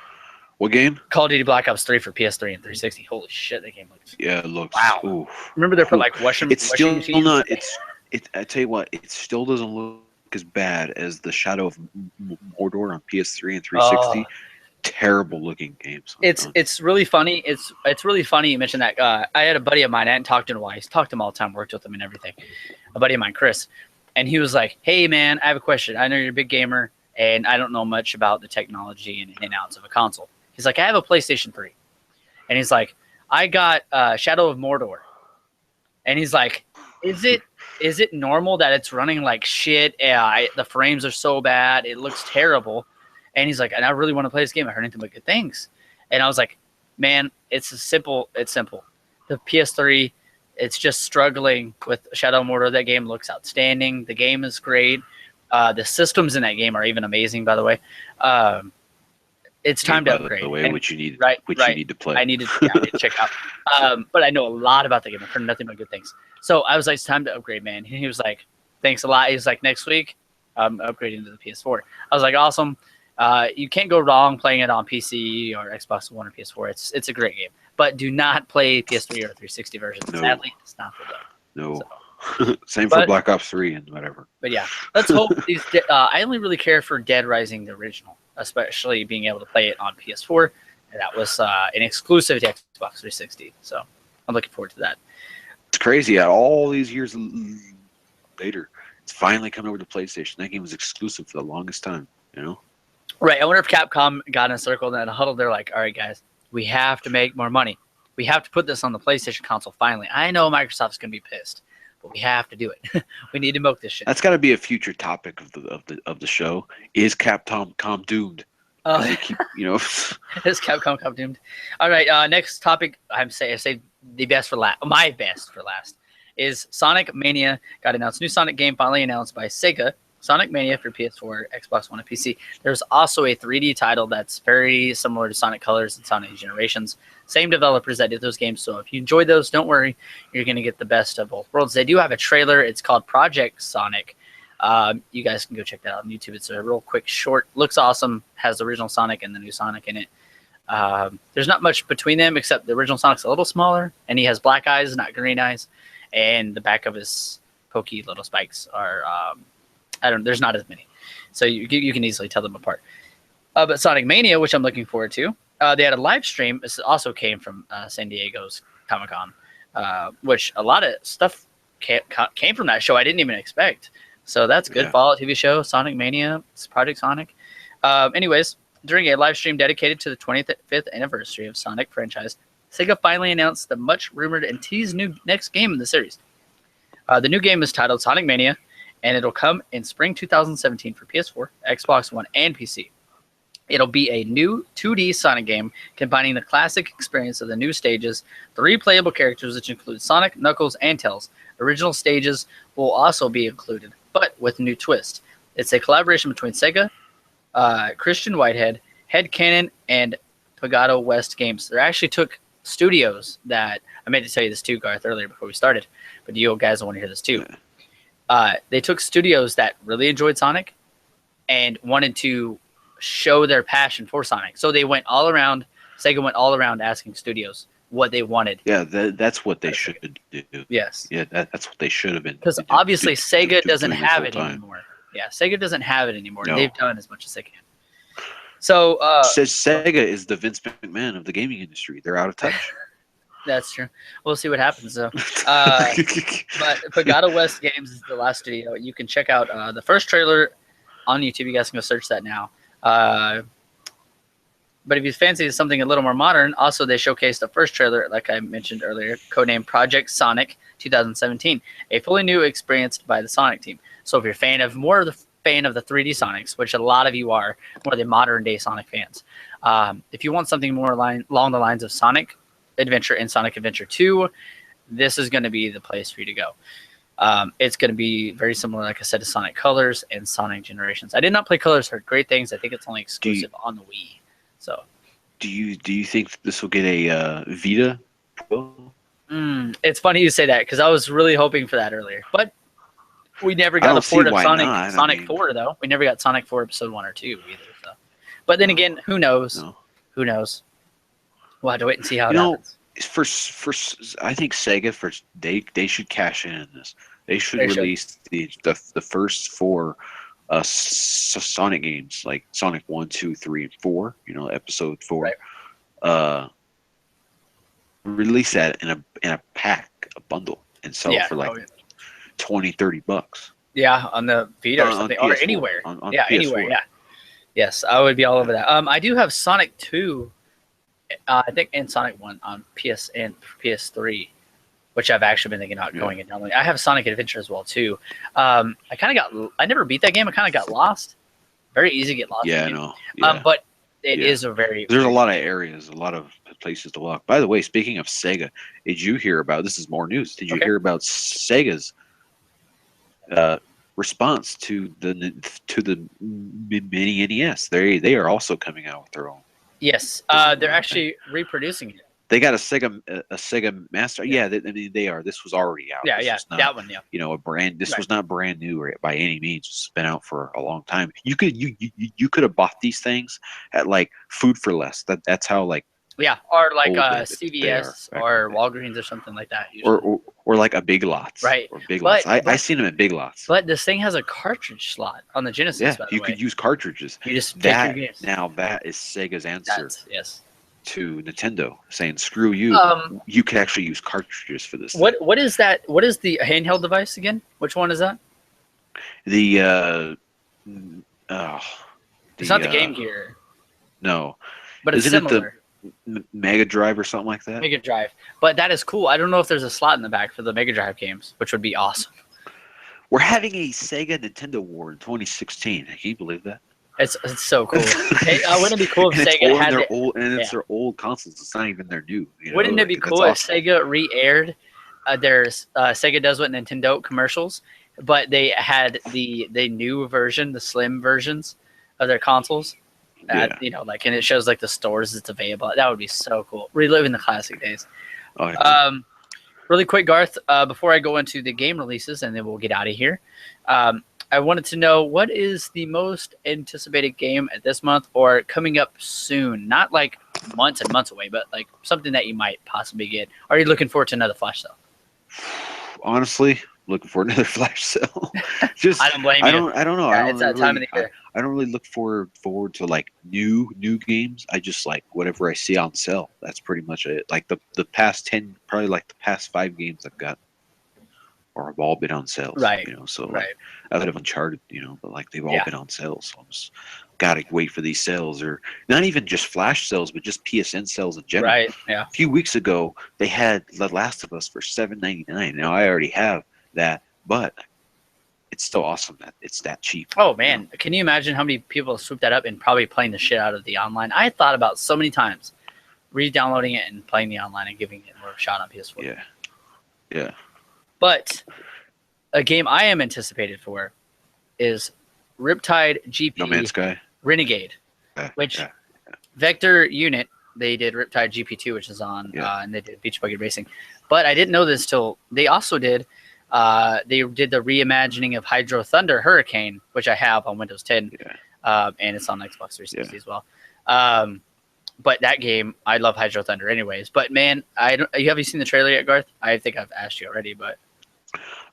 What game? Call of Duty Black Ops 3 for PS3 and 360. Holy shit, that game looks... Yeah, it looks... Wow. Ooh. Remember they put like Western... It's still not... I tell you what, it still doesn't look as bad as the Shadow of Mordor on PS3 and 360. Terrible looking games. It's really funny. It's really funny you mentioned that. I had a buddy of mine. I hadn't talked to him in a while. He's talked to him all the time, worked with him and everything. A buddy of mine, Chris, and he was like, "Hey man, I have a question. I know you're a big gamer, and I don't know much about the technology and in and outs of a console." He's like, "I have a PlayStation 3," and he's like, "I got Shadow of Mordor," and he's like, "Is it normal that it's running like shit? The frames are so bad. It looks terrible." And he's like, and I really want to play this game. I heard anything but good things. And I was like, man, it's simple. The PS3, it's just struggling with Shadow of Mordor. That game looks outstanding. The game is great. The systems in that game are even amazing, by the way. It's time to upgrade. The way which you need to play. I need to check out. But I know a lot about the game. I've heard nothing but good things. So I was like, it's time to upgrade, man. And he was like, thanks a lot. He was like, next week, I'm upgrading to the PS4. I was like, awesome. You can't go wrong playing it on PC or Xbox One or PS4. It's a great game. But do not play PS3 or 360 version. No. Sadly, it's not for them. No. So. Same for Black Ops 3 and whatever. But yeah, let's hope these... I only really care for Dead Rising, the original, especially being able to play it on PS4. And that was an exclusive to Xbox 360. So I'm looking forward to that. It's crazy. All these years later, it's finally coming over to PlayStation. That game was exclusive for the longest time, you know? Right. I wonder if Capcom got in a circle and in a huddle. They're like, all right, guys, we have to make more money. We have to put this on the PlayStation console finally. I know Microsoft's going to be pissed, but we have to do it. We need to milk this shit. That's got to be a future topic of the show. Is Capcom doomed? They keep, Is Capcom doomed? All right. Next topic. I say the best for last. My best for last is Sonic Mania. Got announced. New Sonic game finally announced by Sega. Sonic Mania for PS4, Xbox One, and PC. There's also a 3D title that's very similar to Sonic Colors and Sonic Generations. Same developers that did those games, so if you enjoyed those, don't worry. You're going to get the best of both worlds. They do have a trailer. It's called Project Sonic. You guys can go check that out on YouTube. It's a real quick short. Looks awesome. Has the original Sonic and the new Sonic in it. There's not much between them except the original Sonic's a little smaller, and he has black eyes, not green eyes, and the back of his pokey little spikes are... there's not as many. So you can easily tell them apart. But Sonic Mania, which I'm looking forward to, they had a live stream. This also came from San Diego's Comic-Con, which a lot of stuff came from that show I didn't even expect. So that's good. Yeah. Fallout TV show, Sonic Mania, Project Sonic. Anyways, during a live stream dedicated to the 25th anniversary of Sonic franchise, Sega finally announced the much-rumored and teased new next game in the series. The new game is titled Sonic Mania, and it'll come in spring 2017 for PS4, Xbox One, and PC. It'll be a new 2D Sonic game combining the classic experience of the new stages, 3 playable characters, which include Sonic, Knuckles, and Tails. Original stages will also be included, but with a new twist. It's a collaboration between Sega, Christian Whitehead, Headcanon, and Pagado West Games. They actually took studios that... I meant to tell you this too, Garth, earlier before we started, but you guys want to hear this too. They took studios that really enjoyed Sonic and wanted to show their passion for Sonic. So they went all around, Sega went all around asking studios what they wanted. Yeah, that's what they should do. Yes. Yeah, that's what they should have been. Because obviously Sega doesn't have it anymore. Yeah, Sega doesn't have it anymore. No. They've done as much as they can. So Sega is the Vince McMahon of the gaming industry. They're out of touch. That's true. We'll see what happens, though. But Pagado West Games is the last studio. You can check out the first trailer on YouTube. You guys can go search that now. But if you fancy something a little more modern, also they showcased the first trailer, like I mentioned earlier, codenamed Project Sonic 2017, a fully new experience by the Sonic team. So if you're more of the fan of the 3D Sonics, which a lot of you are, more of the modern day Sonic fans, if you want something more along the lines of Sonic Adventure and Sonic Adventure 2, this is going to be the place for you to go. It's going to be very similar, like I said, to Sonic Colors and Sonic Generations. I did not play Colors, heard great things. I think it's only exclusive on the Wii. So Do you think this will get a Vita Pro? It's funny you say that because I was really hoping for that earlier, but we never I got a don't see port of why Sonic not. I Sonic mean, 4 though. We never got Sonic 4 Episode 1 or 2 either. So, but then no, again, who knows? no. Who knows? We'll have to wait and see how You it know, happens. I think Sega they should cash in this. They should They should. release the first four Sonic games, like Sonic 1, 2, 3, and 4. You know, Episode 4. Right. Release that in a pack, a bundle, and sell it for like yeah. 20, $30. Yeah, on the Vita or On something, PS4, or anywhere. on Yeah, PS4. anywhere. Yeah. Yes, I would be all over that. I do have Sonic 2, I think, and Sonic 1 on PS and PS3, which I've actually been thinking about going and downloading. I have Sonic Adventure as well too. I never beat that game. I kind of got lost. Very easy to get lost. Yeah, in. no. Yeah. But it is a very. There's a lot of areas, a lot of places to walk. By the way, speaking of Sega, did you hear about this? Is more news. Did you hear about Sega's response to the mini NES? They are also coming out with their own. Yes, they're actually reproducing it. They got a Sega Master. Yeah, I mean they are. This was already out. Yeah, Not, that one. Yeah, you know, This was not brand new by any means. It's been out for a long time. You could have bought these things at like Food for Less. That's how like. Yeah, or like CVS or Walgreens or something like that. Usually. Or like a Big Lots. Right. Or Big Lots. I seen them at Big Lots. But this thing has a cartridge slot on the Genesis. Yeah, by the you way. could use cartridges. You just pick your games. Now that is Sega's answer. Yes. To Nintendo, saying screw you. You could actually use cartridges for this. What is that? What is the handheld device again? Which one is that? The it's not the Game Gear. No, but it's similar. It the Mega Drive or something like that? Mega Drive, but that is cool. I don't know if there's a slot in the back for the Mega Drive games, which would be awesome. We're having a Sega Nintendo War in 2016. Can you believe that? It's so cool. Hey, wouldn't it be cool if Sega had their old it's their old consoles? It's not even their new. You know? Wouldn't it be cool if Sega re-aired their Sega Does What Nintendo commercials, but they had the new version, the slim versions of their consoles? You know, like, and it shows like the stores it's available. That would be so cool. Reliving the classic days. Oh, yeah. Really quick, Garth, before I go into the game releases and then we'll get out of here. I wanted to know, what is the most anticipated game at this month or coming up soon? Not like months and months away, but like something that you might possibly get. Are you looking forward to another flash sale? Honestly, looking for another flash sale. Just I don't blame you. I don't know. Yeah, it's that time of the year. I don't really look forward to like new games. I just like whatever I see on sale. That's pretty much it. Like the past 10, probably like the past 5 games I've got, or have all been on sales. Right. You know, so right. Outside of Uncharted, you know, but like they've all been on sales. So I'm just gotta wait for these sales, or not even just flash sales, but just PSN sales in general. Right. Yeah. A few weeks ago, they had The Last of Us for $7.99. Now I already have that, but it's still awesome that it's that cheap. Oh man, can you imagine how many people swoop that up and probably playing the shit out of the online? I thought about so many times re-downloading it and playing the online and giving it more of a shot on PS4. Yeah. Yeah. But a game I am anticipated for is Riptide GP No Man's Sky Renegade, which Vector Unit, they did Riptide GP2, which is on, and they did Beach Buggy Racing. But I didn't know this till they also did. They did the reimagining of Hydro Thunder Hurricane, which I have on Windows 10, and it's on Xbox 360 as well. But that game, I love Hydro Thunder anyways. But man, have you seen the trailer yet, Garth? I think I've asked you already, but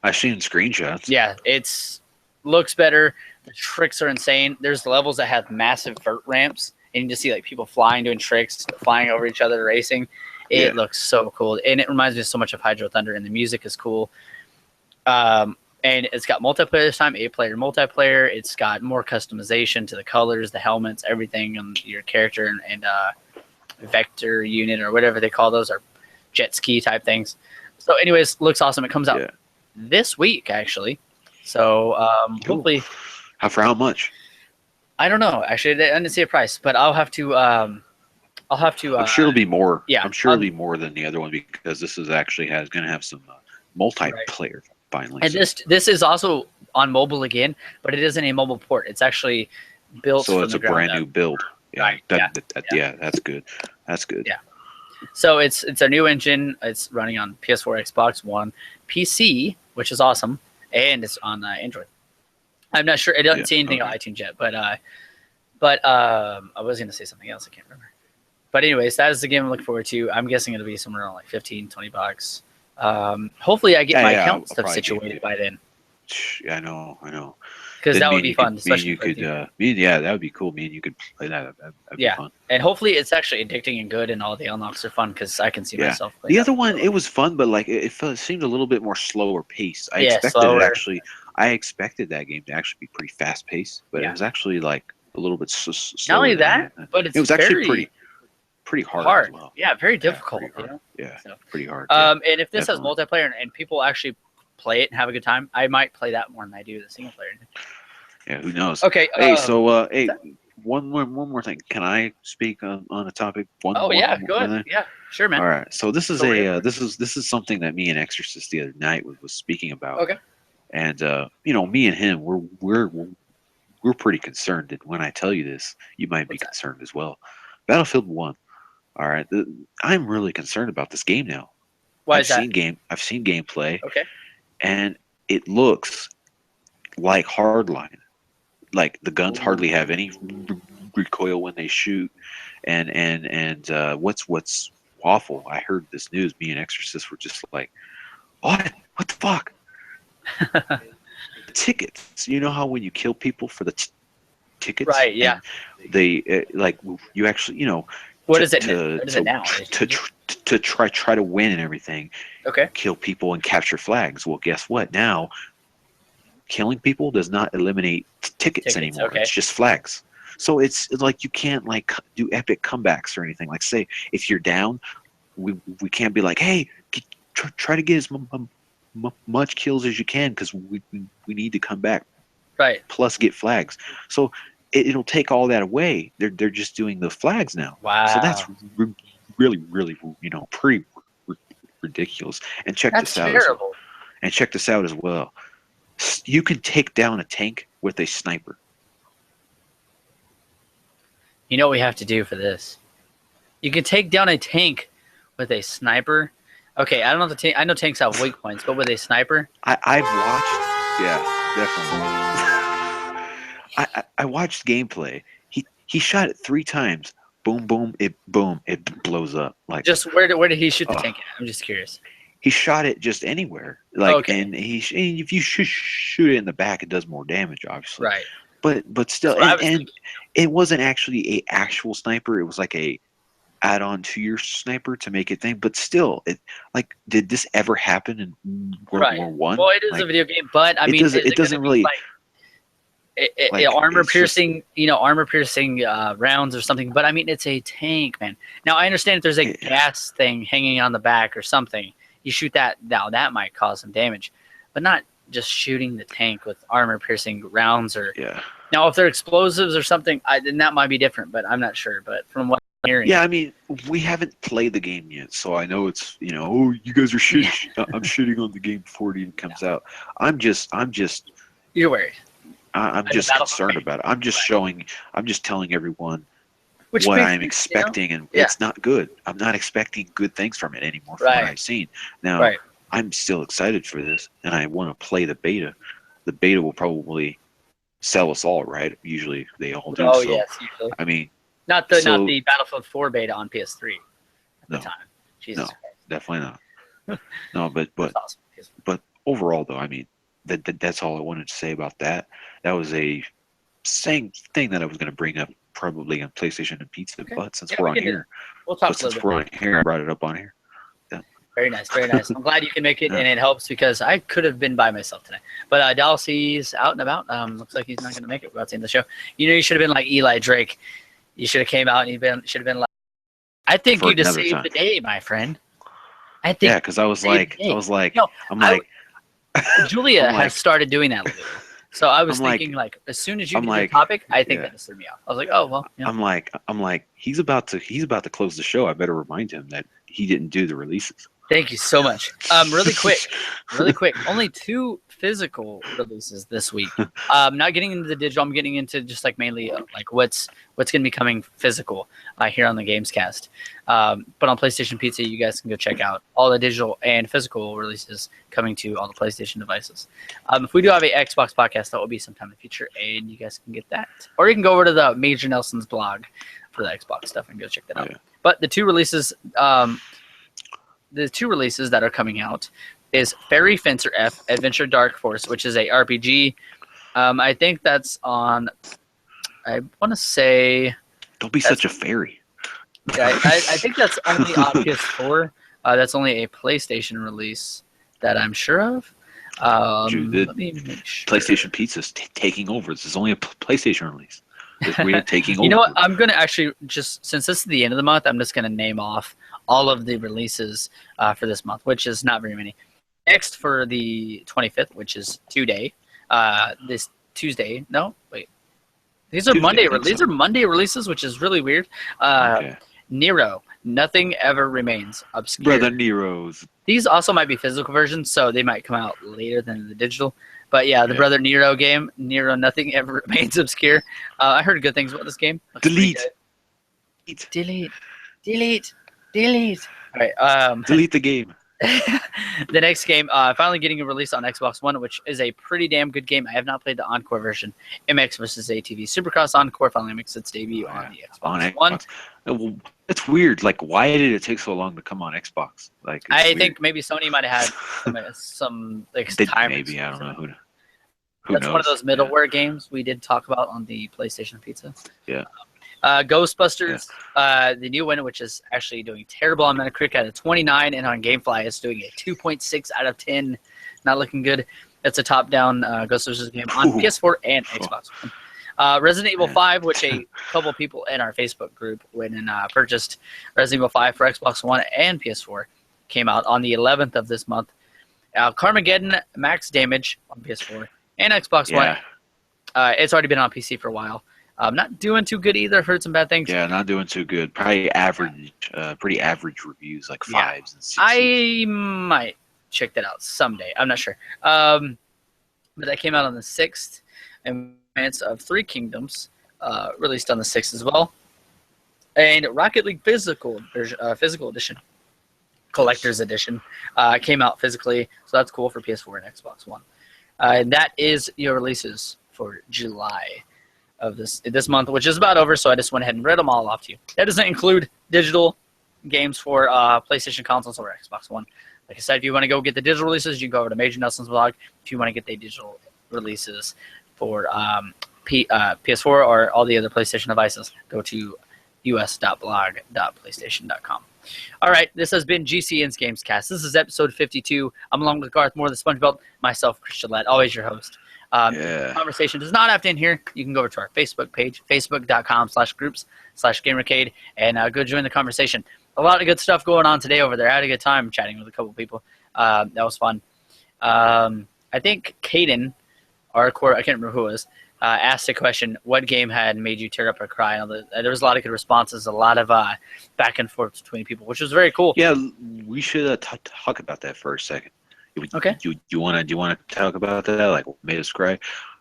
I've seen screenshots. Yeah, it's looks better. The tricks are insane. There's levels that have massive vert ramps, and you just see like people flying, doing tricks, flying over each other, racing. It looks so cool, and it reminds me so much of Hydro Thunder, and the music is cool. And it's got multiplayer this time, 8-player multiplayer. It's got more customization to the colors, the helmets, everything, and your character and Vector Unit or whatever they call those, or jet ski type things. So anyways, looks awesome. It comes out this week, actually. So hopefully. For how much? I don't know. Actually, I didn't see a price, but I'll have to. I'm sure it'll be more. Yeah, I'm sure it'll be more than the other one, because this is actually going to have some multiplayer finally. And this is also on mobile again, but it isn't a mobile port. It's actually built. So it's a brand new build. Yeah, Right. yeah, that's good. That's good. Yeah. So it's a new engine. It's running on PS4, Xbox One, PC, which is awesome, and it's on Android. I'm not sure. It doesn't see anything on iTunes yet, but I was going to say something else. I can't remember. But anyways, that is the game I'm looking forward to. I'm guessing it'll be somewhere around like $15-$20. Hopefully, I get my account stuff situated by then. Yeah, I know. Because that would be fun. Me and you could, that would be cool. Me and you could play that. That'd be fun. And hopefully it's actually addicting and good, and all the unlocks are fun because I can see myself playing. The other one, it was fun, but like it seemed a little bit more slower paced. I expected that game to actually be pretty fast paced, but it was actually like a little bit slower. Not only that, but it was actually pretty hard as well. Yeah, very difficult. Yeah, pretty hard. And if this has multiplayer and people actually play it and have a good time, I might play that more than I do the single player. Yeah, who knows? Okay. Hey, one more thing. Can I speak on a topic? Go ahead. Yeah, sure, man. All right. So this is this is something that me and Exorcist the other night was speaking about. Okay. And me and him, we're pretty concerned. And when I tell you this, you might be concerned as well. Battlefield 1. All right. I'm really concerned about this game now. Why is that? I've seen gameplay. Okay. And it looks like Hardline. Like the guns hardly have any recoil when they shoot, and what's awful. I heard this news. Me and Exorcist were just like, what the fuck? Tickets. You know how when you kill people for the tickets, right? Yeah. They like you actually What is it now? To try to win and everything. Okay. Kill people and capture flags. Well, guess what? Now, killing people does not eliminate tickets anymore. Okay. It's just flags. So it's like you can't like do epic comebacks or anything. Like say if you're down, we can't be like, hey, try to get as much kills as you can because we need to come back. Right. Plus get flags. So it'll take all that away. They're just doing the flags now. Wow. So that's really pretty ridiculous. And check this out. Terrible. And check this out as well. You can take down a tank with a sniper. You know what we have to do for this? You can take down a tank with a sniper. Okay, I don't know I know tanks have weak points, but with a sniper, I've watched. Yeah, definitely. I watched gameplay. He shot it 3 times. Boom, it blows up. Like just where did he shoot the tank at? I'm just curious. He shot it just anywhere. Like and if you shoot it in the back, it does more damage, obviously. Right. But still, and it wasn't actually a actual sniper. It was like a add-on to your sniper to make it think. But still, did this ever happen in World War One? Well, it is a video game, but I mean, it doesn't really. Armor piercing rounds or something, but I mean, it's a tank, man. Now I understand if there's a gas thing hanging on the back or something, you shoot that. Now that might cause some damage, but not just shooting the tank with armor piercing rounds or. Yeah. Now, if they're explosives or something, then that might be different, but I'm not sure. But from what I'm hearing, I mean, we haven't played the game yet, so I know it's you guys are shitting. I'm shitting on the game before it even comes out. I'm just. You're worried. I'm just concerned about it. I'm just telling everyone what I'm expecting, and it's not good. I'm not expecting good things from it anymore from what I've seen. Now, I'm still excited for this, and I want to play the beta. The beta will probably sell us all, right? Usually they all do. Oh, yes, usually. I mean, not the Battlefield 4 beta on PS3 at the time. Jesus Christ. Definitely not. No, but awesome. But overall, though, I mean, that's all I wanted to say about that. That was a same thing that I was going to bring up probably on PlayStation and Pizza, but since we're on here, we'll talk since we're on here, I brought it up on here. Yeah. Very nice, very nice. I'm glad you can make it, and it helps because I could have been by myself today. But Dalcy's out and about. Looks like he's not going to make it without seeing the show. You should have been like Eli Drake. You should have came out and should have been like. I think you just saved the day, my friend. I think. Yeah, because I was like, Julia has started doing that lately. So I was thinking, like, as soon as you get the topic, I think that just threw me off. I was like, oh well. Yeah. I'm like, he's about to close the show. I better remind him that he didn't do the releases. Thank you so much. Really quick. Only 2 physical releases this week. Not getting into the digital. I'm getting into just like mainly like what's going to be coming physical here on the GamesCast. But on PlayStation Pizza, you guys can go check out all the digital and physical releases coming to all the PlayStation devices. If we do have a Xbox podcast, that will be sometime in the future, and you guys can get that. Or you can go over to the Major Nelson's blog for the Xbox stuff and go check that out. Yeah. But the 2 releases. The 2 releases that are coming out is Fairy Fencer F Adventure Dark Force, which is a RPG. I think that's on. I want to say. Don't be such a fairy. Yeah, I think that's only on PS4. That's only a PlayStation release that I'm sure of. Dude, let me make sure. PlayStation Pizza's taking over. This is only a PlayStation release. We're taking over. You know what? I'm going to actually just, since this is the end of the month, I'm just going to name off all of the releases for this month, which is not very many. Next for the 25th, which is today, this Tuesday. No, wait. These are Monday. These are Monday releases, which is really weird. Okay. Nero, Nothing Ever Remains, Obscure. Brother Nero's. These also might be physical versions, so they might come out later than the digital. But yeah, the Brother Nero game, Nero Nothing Ever Remains Obscure. I heard good things about this game. Delete. All right. Delete the game. The next game, finally getting a release on Xbox One, which is a pretty damn good game. I have not played the Encore version. MX vs. ATV Supercross Encore finally makes its debut on the Xbox One. Well, it's weird. Like, why did it take so long to come on Xbox? Like, I think maybe Sony might have had some like time. Maybe I don't know who That's knows? One of those middleware games we did talk about on the PlayStation Pizza. Yeah. Ghostbusters, the new one, which is actually doing terrible on Metacritic at a 29, and on GameFly it's doing a 2.6 out of 10. Not looking good. It's a top-down Ghostbusters game on PS4 and Xbox One. Resident Evil 5, which a couple people in our Facebook group went and purchased Resident Evil 5 for Xbox One and PS4, came out on the 11th of this month. Carmageddon Max Damage on PS4 and Xbox One. It's already been on PC for a while. Not doing too good either. I've heard some bad things. Yeah, not doing too good. Probably average, pretty average reviews, like 5s and 6s. I might check that out someday. I'm not sure. But that came out on the 6th. And Advance of Three Kingdoms, released on the 6th as well. And Rocket League Physical Edition, Collector's Edition, came out physically. So that's cool for PS4 and Xbox One. And that is your releases for July of this month, which is about over, so I just went ahead and read them all off to you. That doesn't include digital games for PlayStation consoles or Xbox One. Like I said, if you want to go get the digital releases, you can go over to Major Nelson's blog. If you want to get the digital releases for PS4 or all the other PlayStation devices, go to us.blog.playstation.com. All right, this has been GCN's GamesCast. This is episode 52. I'm along with Garth Moore, the Sponge Belt, myself, Christian Lett, always your host. The conversation does not have to end here. You can go over to our Facebook page, facebook.com/groups/GamerCade, and go join the conversation. A lot of good stuff going on today over there. I had a good time chatting with a couple people. That was fun. I think Caden, I can't remember who it was, asked a question, what game had made you tear up or cry? And there was a lot of good responses, a lot of back and forth between people, which was very cool. Yeah, we should talk about that for a second. Okay. Do you want to talk about that? Like, what made us cry?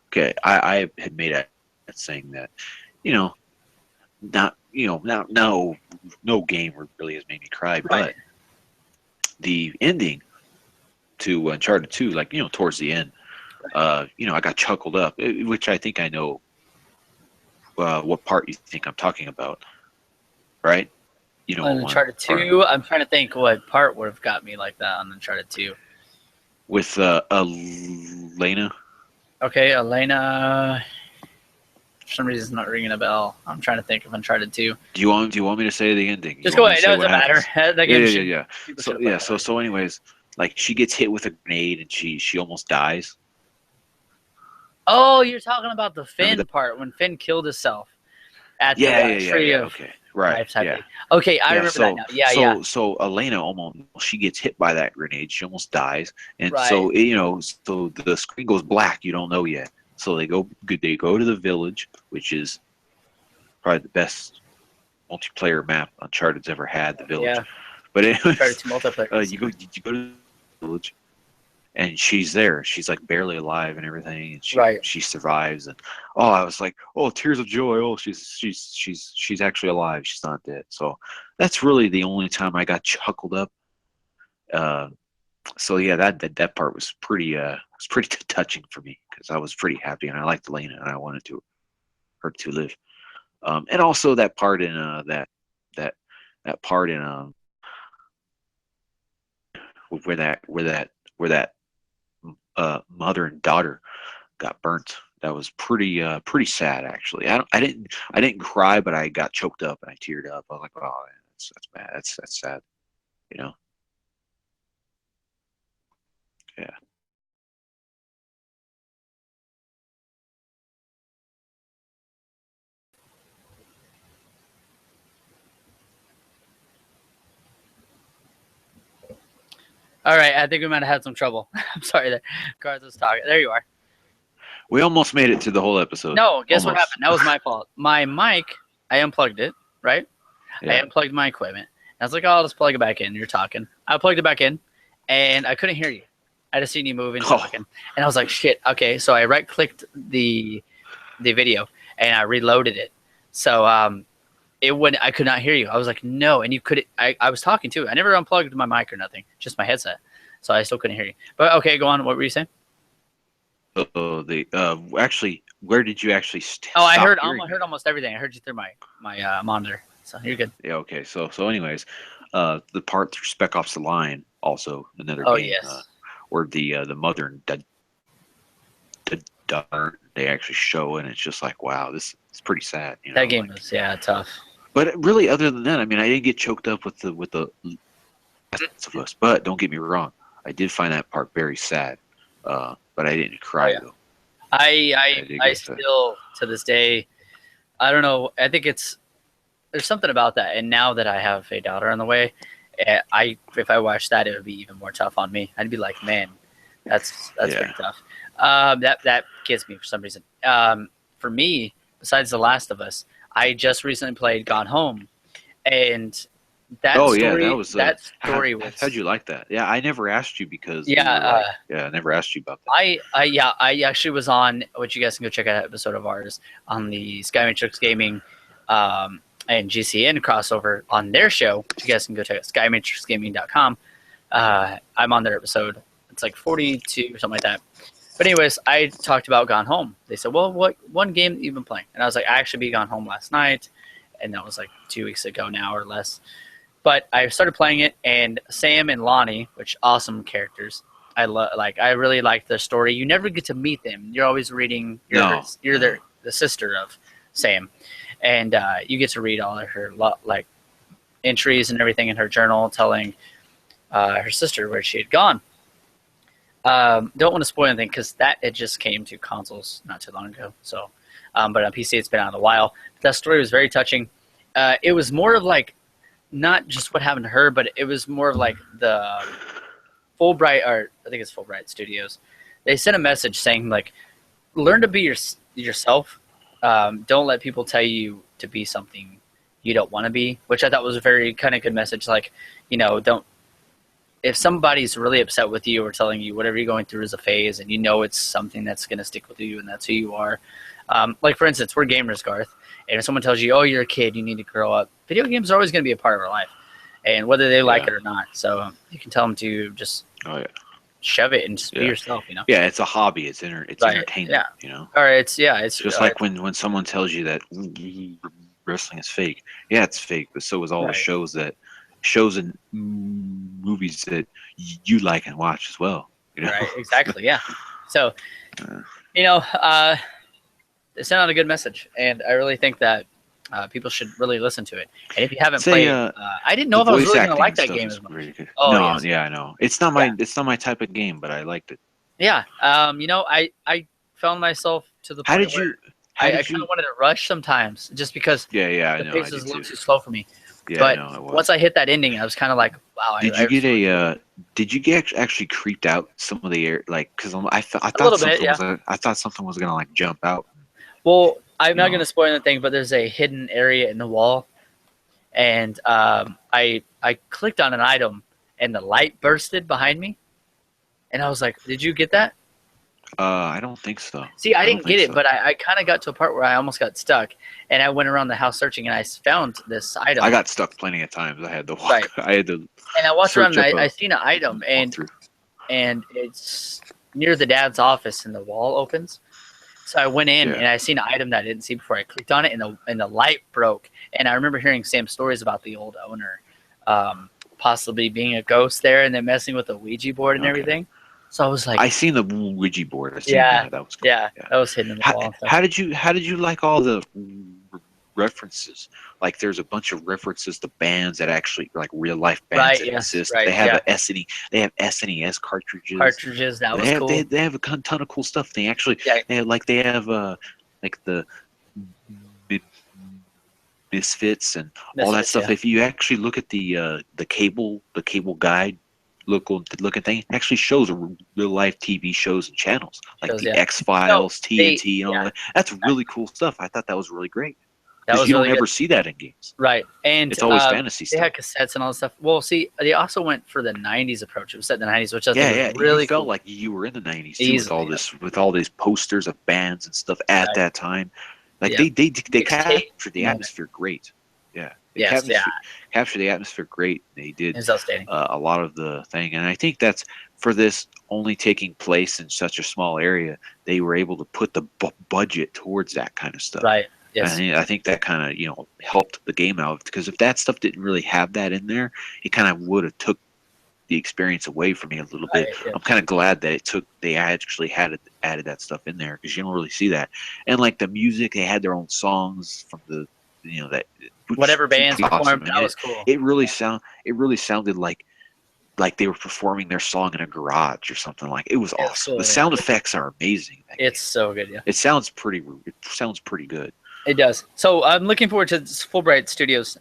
Okay, I had made a saying that, no game really has made me cry, but the ending to Uncharted 2, like, towards the end, I got chuckled up, which I think I know what part you think I'm talking about, right? On Uncharted 2, I'm trying to think what part would have got me like that on Uncharted 2. With Elena. Okay, Elena. For some reason, it's not ringing a bell. I'm trying to think of Uncharted 2. Do you want me to say the ending? Just go ahead. It doesn't matter. Yeah. So anyways, like, she gets hit with a grenade and she almost dies. Oh, you're talking about the Finn part when Finn killed himself at the tree of. Okay. Right. Yeah. Okay, I remember that now. Yeah. So Elena she gets hit by that grenade. She almost dies, and so so the screen goes black. You don't know yet. So they go to the village, which is probably the best multiplayer map Uncharted's ever had. The village, But anyways, Compared to multiplayer. you go to the village, and she's there. She's like barely alive and everything, and she survives. And I was like, oh, tears of joy. Oh, she's actually alive. She's not dead. So that's really the only time I got chuckled up. So yeah, that part was pretty touching for me because I was pretty happy and I liked Elena and I wanted her to live. And also that part in that part in where that mother and daughter got burnt. That was pretty sad actually. I didn't cry, but I got choked up and I teared up. I was like, oh, man, that's bad. That's sad. You know. Yeah. All right, I think we might have had some trouble. I'm sorry there. Garth was talking. There you are. We almost made it to the whole episode. No, guess what happened? That was my fault. My mic, I unplugged it, right? Yeah. I unplugged my equipment. I was like, oh, I'll just plug it back in. You're talking. I plugged it back in, and I couldn't hear you. I just seen you moving, talking. And I was like, shit, okay. So I right-clicked the video, and I reloaded it. So I could not hear you. I was like, no. And you couldn't. I was talking, too. I never unplugged my mic or nothing, just my headset. So I still couldn't hear you. But, okay, go on. What were you saying? Actually, where did you actually I heard almost everything. I heard you through my monitor, so you're good. Yeah. Okay. So anyways, the part through Spec Ops: The Line, also another game, yes. Where the mother and the daughter they actually show, and it's just like, wow, this is pretty sad. You know? That game was tough. But really, other than that, I mean, I didn't get choked up with the Last of Us. But don't get me wrong, I did find that part very sad. But I didn't cry though. I still to this day, I don't know. I think there's something about that. And now that I have a daughter on the way, if I watched that, it would be even more tough on me. I'd be like, man, that's pretty tough. That gets me for some reason. For me, besides The Last of Us, I just recently played Gone Home, and that story was. How'd you like that? Yeah, I never asked you because. I never asked you about that. I actually was on, which you guys can go check out an episode of ours on the Sky Matrix Gaming, and GCN crossover on their show. Which you guys can go check out SkyMatrixGaming.com. I'm on their episode. It's like 42 or something like that. But anyways, I talked about Gone Home. They said, "Well, what one game that you've been playing?" And I was like, "I actually beat Gone Home last night," and that was like 2 weeks ago now or less. But I started playing it, and Sam and Lonnie, which awesome characters. I really like their story. You never get to meet them. You're always reading. You're the sister of Sam, and you get to read all of her entries and everything in her journal, telling her sister where she had gone. Don't want to spoil anything because it just came to consoles not too long ago. So, but on PC it's been out a while. But that story was very touching. It was more of like. Not just what happened to her, but it was more of like the Fulbright, or I think it's Fulbright Studios. They sent a message saying like, learn to be yourself. Don't let people tell you to be something you don't want to be, which I thought was a very kind of good message. Like, if somebody's really upset with you or telling you whatever you're going through is a phase and it's something that's going to stick with you and that's who you are. Like, for instance, we're gamers, Garth. And if someone tells you, oh, you're a kid, you need to grow up, video games are always going to be a part of our life. And whether they like it or not. So you can tell them to just shove it and just be yourself, Yeah, it's a hobby. It's entertainment, Or it's just like when someone tells you that wrestling is fake. Yeah, it's fake, but so is all the shows and movies that you like and watch as well. Right, exactly, yeah. So, it sent out a good message, and I really think that people should really listen to it. And if you haven't played, I didn't know if I was really going to like that game as much. I know. It's not my type of game, but I liked it. Yeah, I found myself to the point where I kind of wanted to rush sometimes, just because the pace was a little too slow for me. Yeah, but once I hit that ending, I was kind of like, wow. Did you get actually creeped out some of the air, like, because I thought something was gonna like jump out. Well, I'm not going to spoil anything, but there's a hidden area in the wall, and I I clicked on an item and the light bursted behind me, and I was like, "Did you get that?" I don't think so. See, I don't didn't get think it, so. but I kind of got to a part where I almost got stuck, and I went around the house searching, and I found this item. I got stuck plenty of times. I had to walk. Right. I had to. And I walked around, search and up I seen an item, and it's near the dad's office, and the wall opens. So I went in, and I seen an item that I didn't see before. I clicked on it, and the light broke. And I remember hearing Sam's stories about the old owner, possibly being a ghost there, and then messing with the Ouija board and everything. So I was like, I seen the Ouija board. I seen that. That was cool. Yeah, that was hidden in the wall. How did you like all the references? Like, there's a bunch of references to bands that actually like real life bands that exist. They have they have SNES cartridges. That was cool. They have a ton of cool stuff. They actually they have like the Misfits and all that stuff. If you actually look at the cable guide looking thing, it actually shows real life TV shows and channels like the X-Files, TNT, and all that. That's really cool stuff. I thought that was really great. Because you don't ever see that in games. Right. And it's always fantasy stuff. They had cassettes and all that stuff. Well, see, they also went for the 90s approach. It was set in the 90s, which I think was really cool. Felt like you were in the 90s too, with all these posters of bands and stuff at that time. Like they captured the atmosphere great. Yeah. Captured the atmosphere great. They did a lot of the thing. And I think that's, for this only taking place in such a small area, they were able to put the budget towards that kind of stuff. Right. Yes. And I think that kind of, helped the game out, because if that stuff didn't really have that in there, it kind of would have took the experience away from me a little bit. Yeah. I'm kind of glad that they actually added that stuff in there, because you don't really see that. And like the music, they had their own songs from the, that whatever bands performed. That was cool. It really sounded like they were performing their song in a garage or something. Like, it was awesome. Cool, the sound effects are amazing. It's so good. Yeah. It sounds pretty good. It does. So I'm looking forward to Fulbright Studios'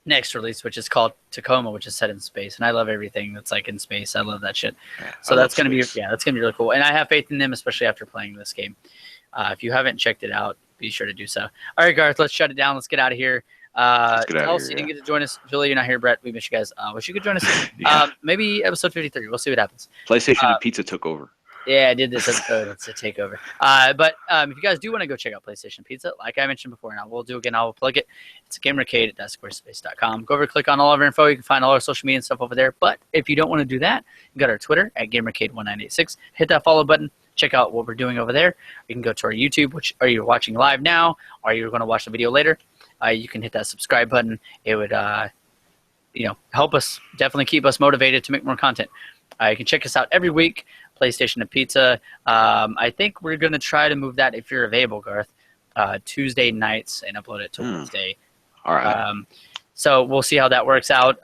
next release, which is called Tacoma, which is set in space. And I love everything that's like in space. I love that shit. So that's gonna be really cool. And I have faith in them, especially after playing this game. If you haven't checked it out, be sure to do so. All right, Garth, let's shut it down. Let's get out of here. Else, you didn't get to join us. Julie, you're not here. Brett, we miss you guys. Wish you could join us. Maybe episode 53. We'll see what happens. PlayStation and Pizza took over. Yeah, I did this episode. It's a takeover. But if you guys do want to go check out PlayStation Pizza, like I mentioned before, and I will do again, I will plug it. It's GamerCade@squarespace.com. Go over, click on all of our info. You can find all our social media and stuff over there. But if you don't want to do that, you got our Twitter at GamerCade1986. Hit that follow button. Check out what we're doing over there. You can go to our YouTube, which are you watching live now, or you're going to watch the video later. You can hit that subscribe button. It would, help us, definitely keep us motivated to make more content. You can check us out every week. PlayStation and Pizza. I think we're going to try to move that, if you're available, Garth, Tuesday nights and upload it to Wednesday. All right. So we'll see how that works out.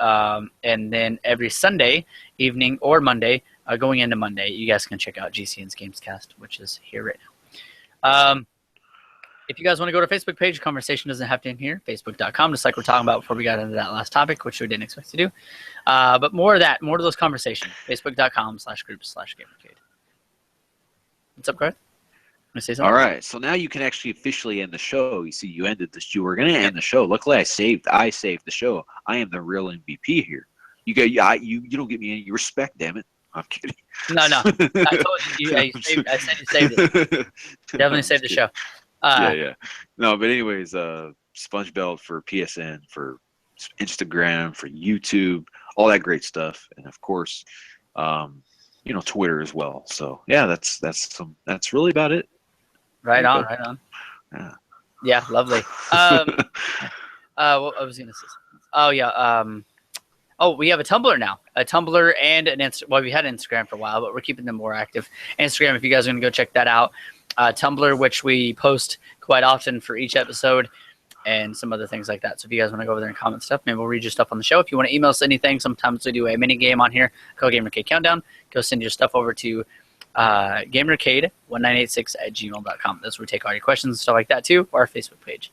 And then every Sunday evening or Monday, going into Monday, you guys can check out GCN's GamesCast, which is here right now. If you guys want to go to our Facebook page, conversation doesn't have to end here. Facebook.com, just like we're talking about before we got into that last topic, which we didn't expect to do. But more of that, more of those conversations. Facebook.com/groups/GamerCade. What's up, Garth? Want to say something? All right. So now you can actually officially end the show. You see, you ended this. You were going to end the show. Luckily, I saved the show. I am the real MVP here. You don't get me any respect, damn it. I'm kidding. No. I told you. I said you saved it. Definitely saved the show. Yeah. No, but anyways, Sponge Belt for PSN, for Instagram, for YouTube, all that great stuff, and of course, Twitter as well. So yeah, that's really about it. Right on. Yeah, lovely. What I was gonna say. Oh yeah. We have a Tumblr now. A Tumblr and an Instagram. Well, we had Instagram for a while, but we're keeping them more active. Instagram, if you guys are going to go check that out. Tumblr, which we post quite often for each episode, and some other things like that. So if you guys want to go over there and comment stuff, maybe we'll read your stuff on the show. If you want to email us anything, sometimes we do a mini game on here called GamerCade Countdown. Go send your stuff over to GamerCade1986@gmail.com. That's where we take all your questions and stuff like that too, or our Facebook page.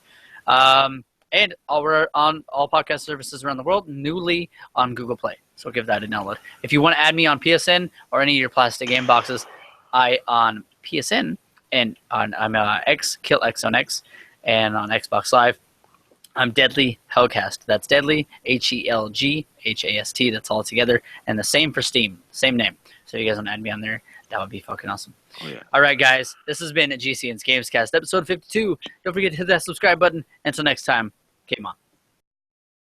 And we're on all podcast services around the world, newly on Google Play. So give that a download. If you want to add me on PSN or any of your plastic game boxes, on PSN and I'm Kill X on X and on Xbox Live. I'm Deadly Hellcast. That's Deadly, HELGHAST. That's all together. And the same for Steam. Same name. So you guys want to add me on there? That would be fucking awesome. Oh, yeah. All right, guys. This has been GCN's GamesCast, episode 52. Don't forget to hit that subscribe button. Until next time, game on.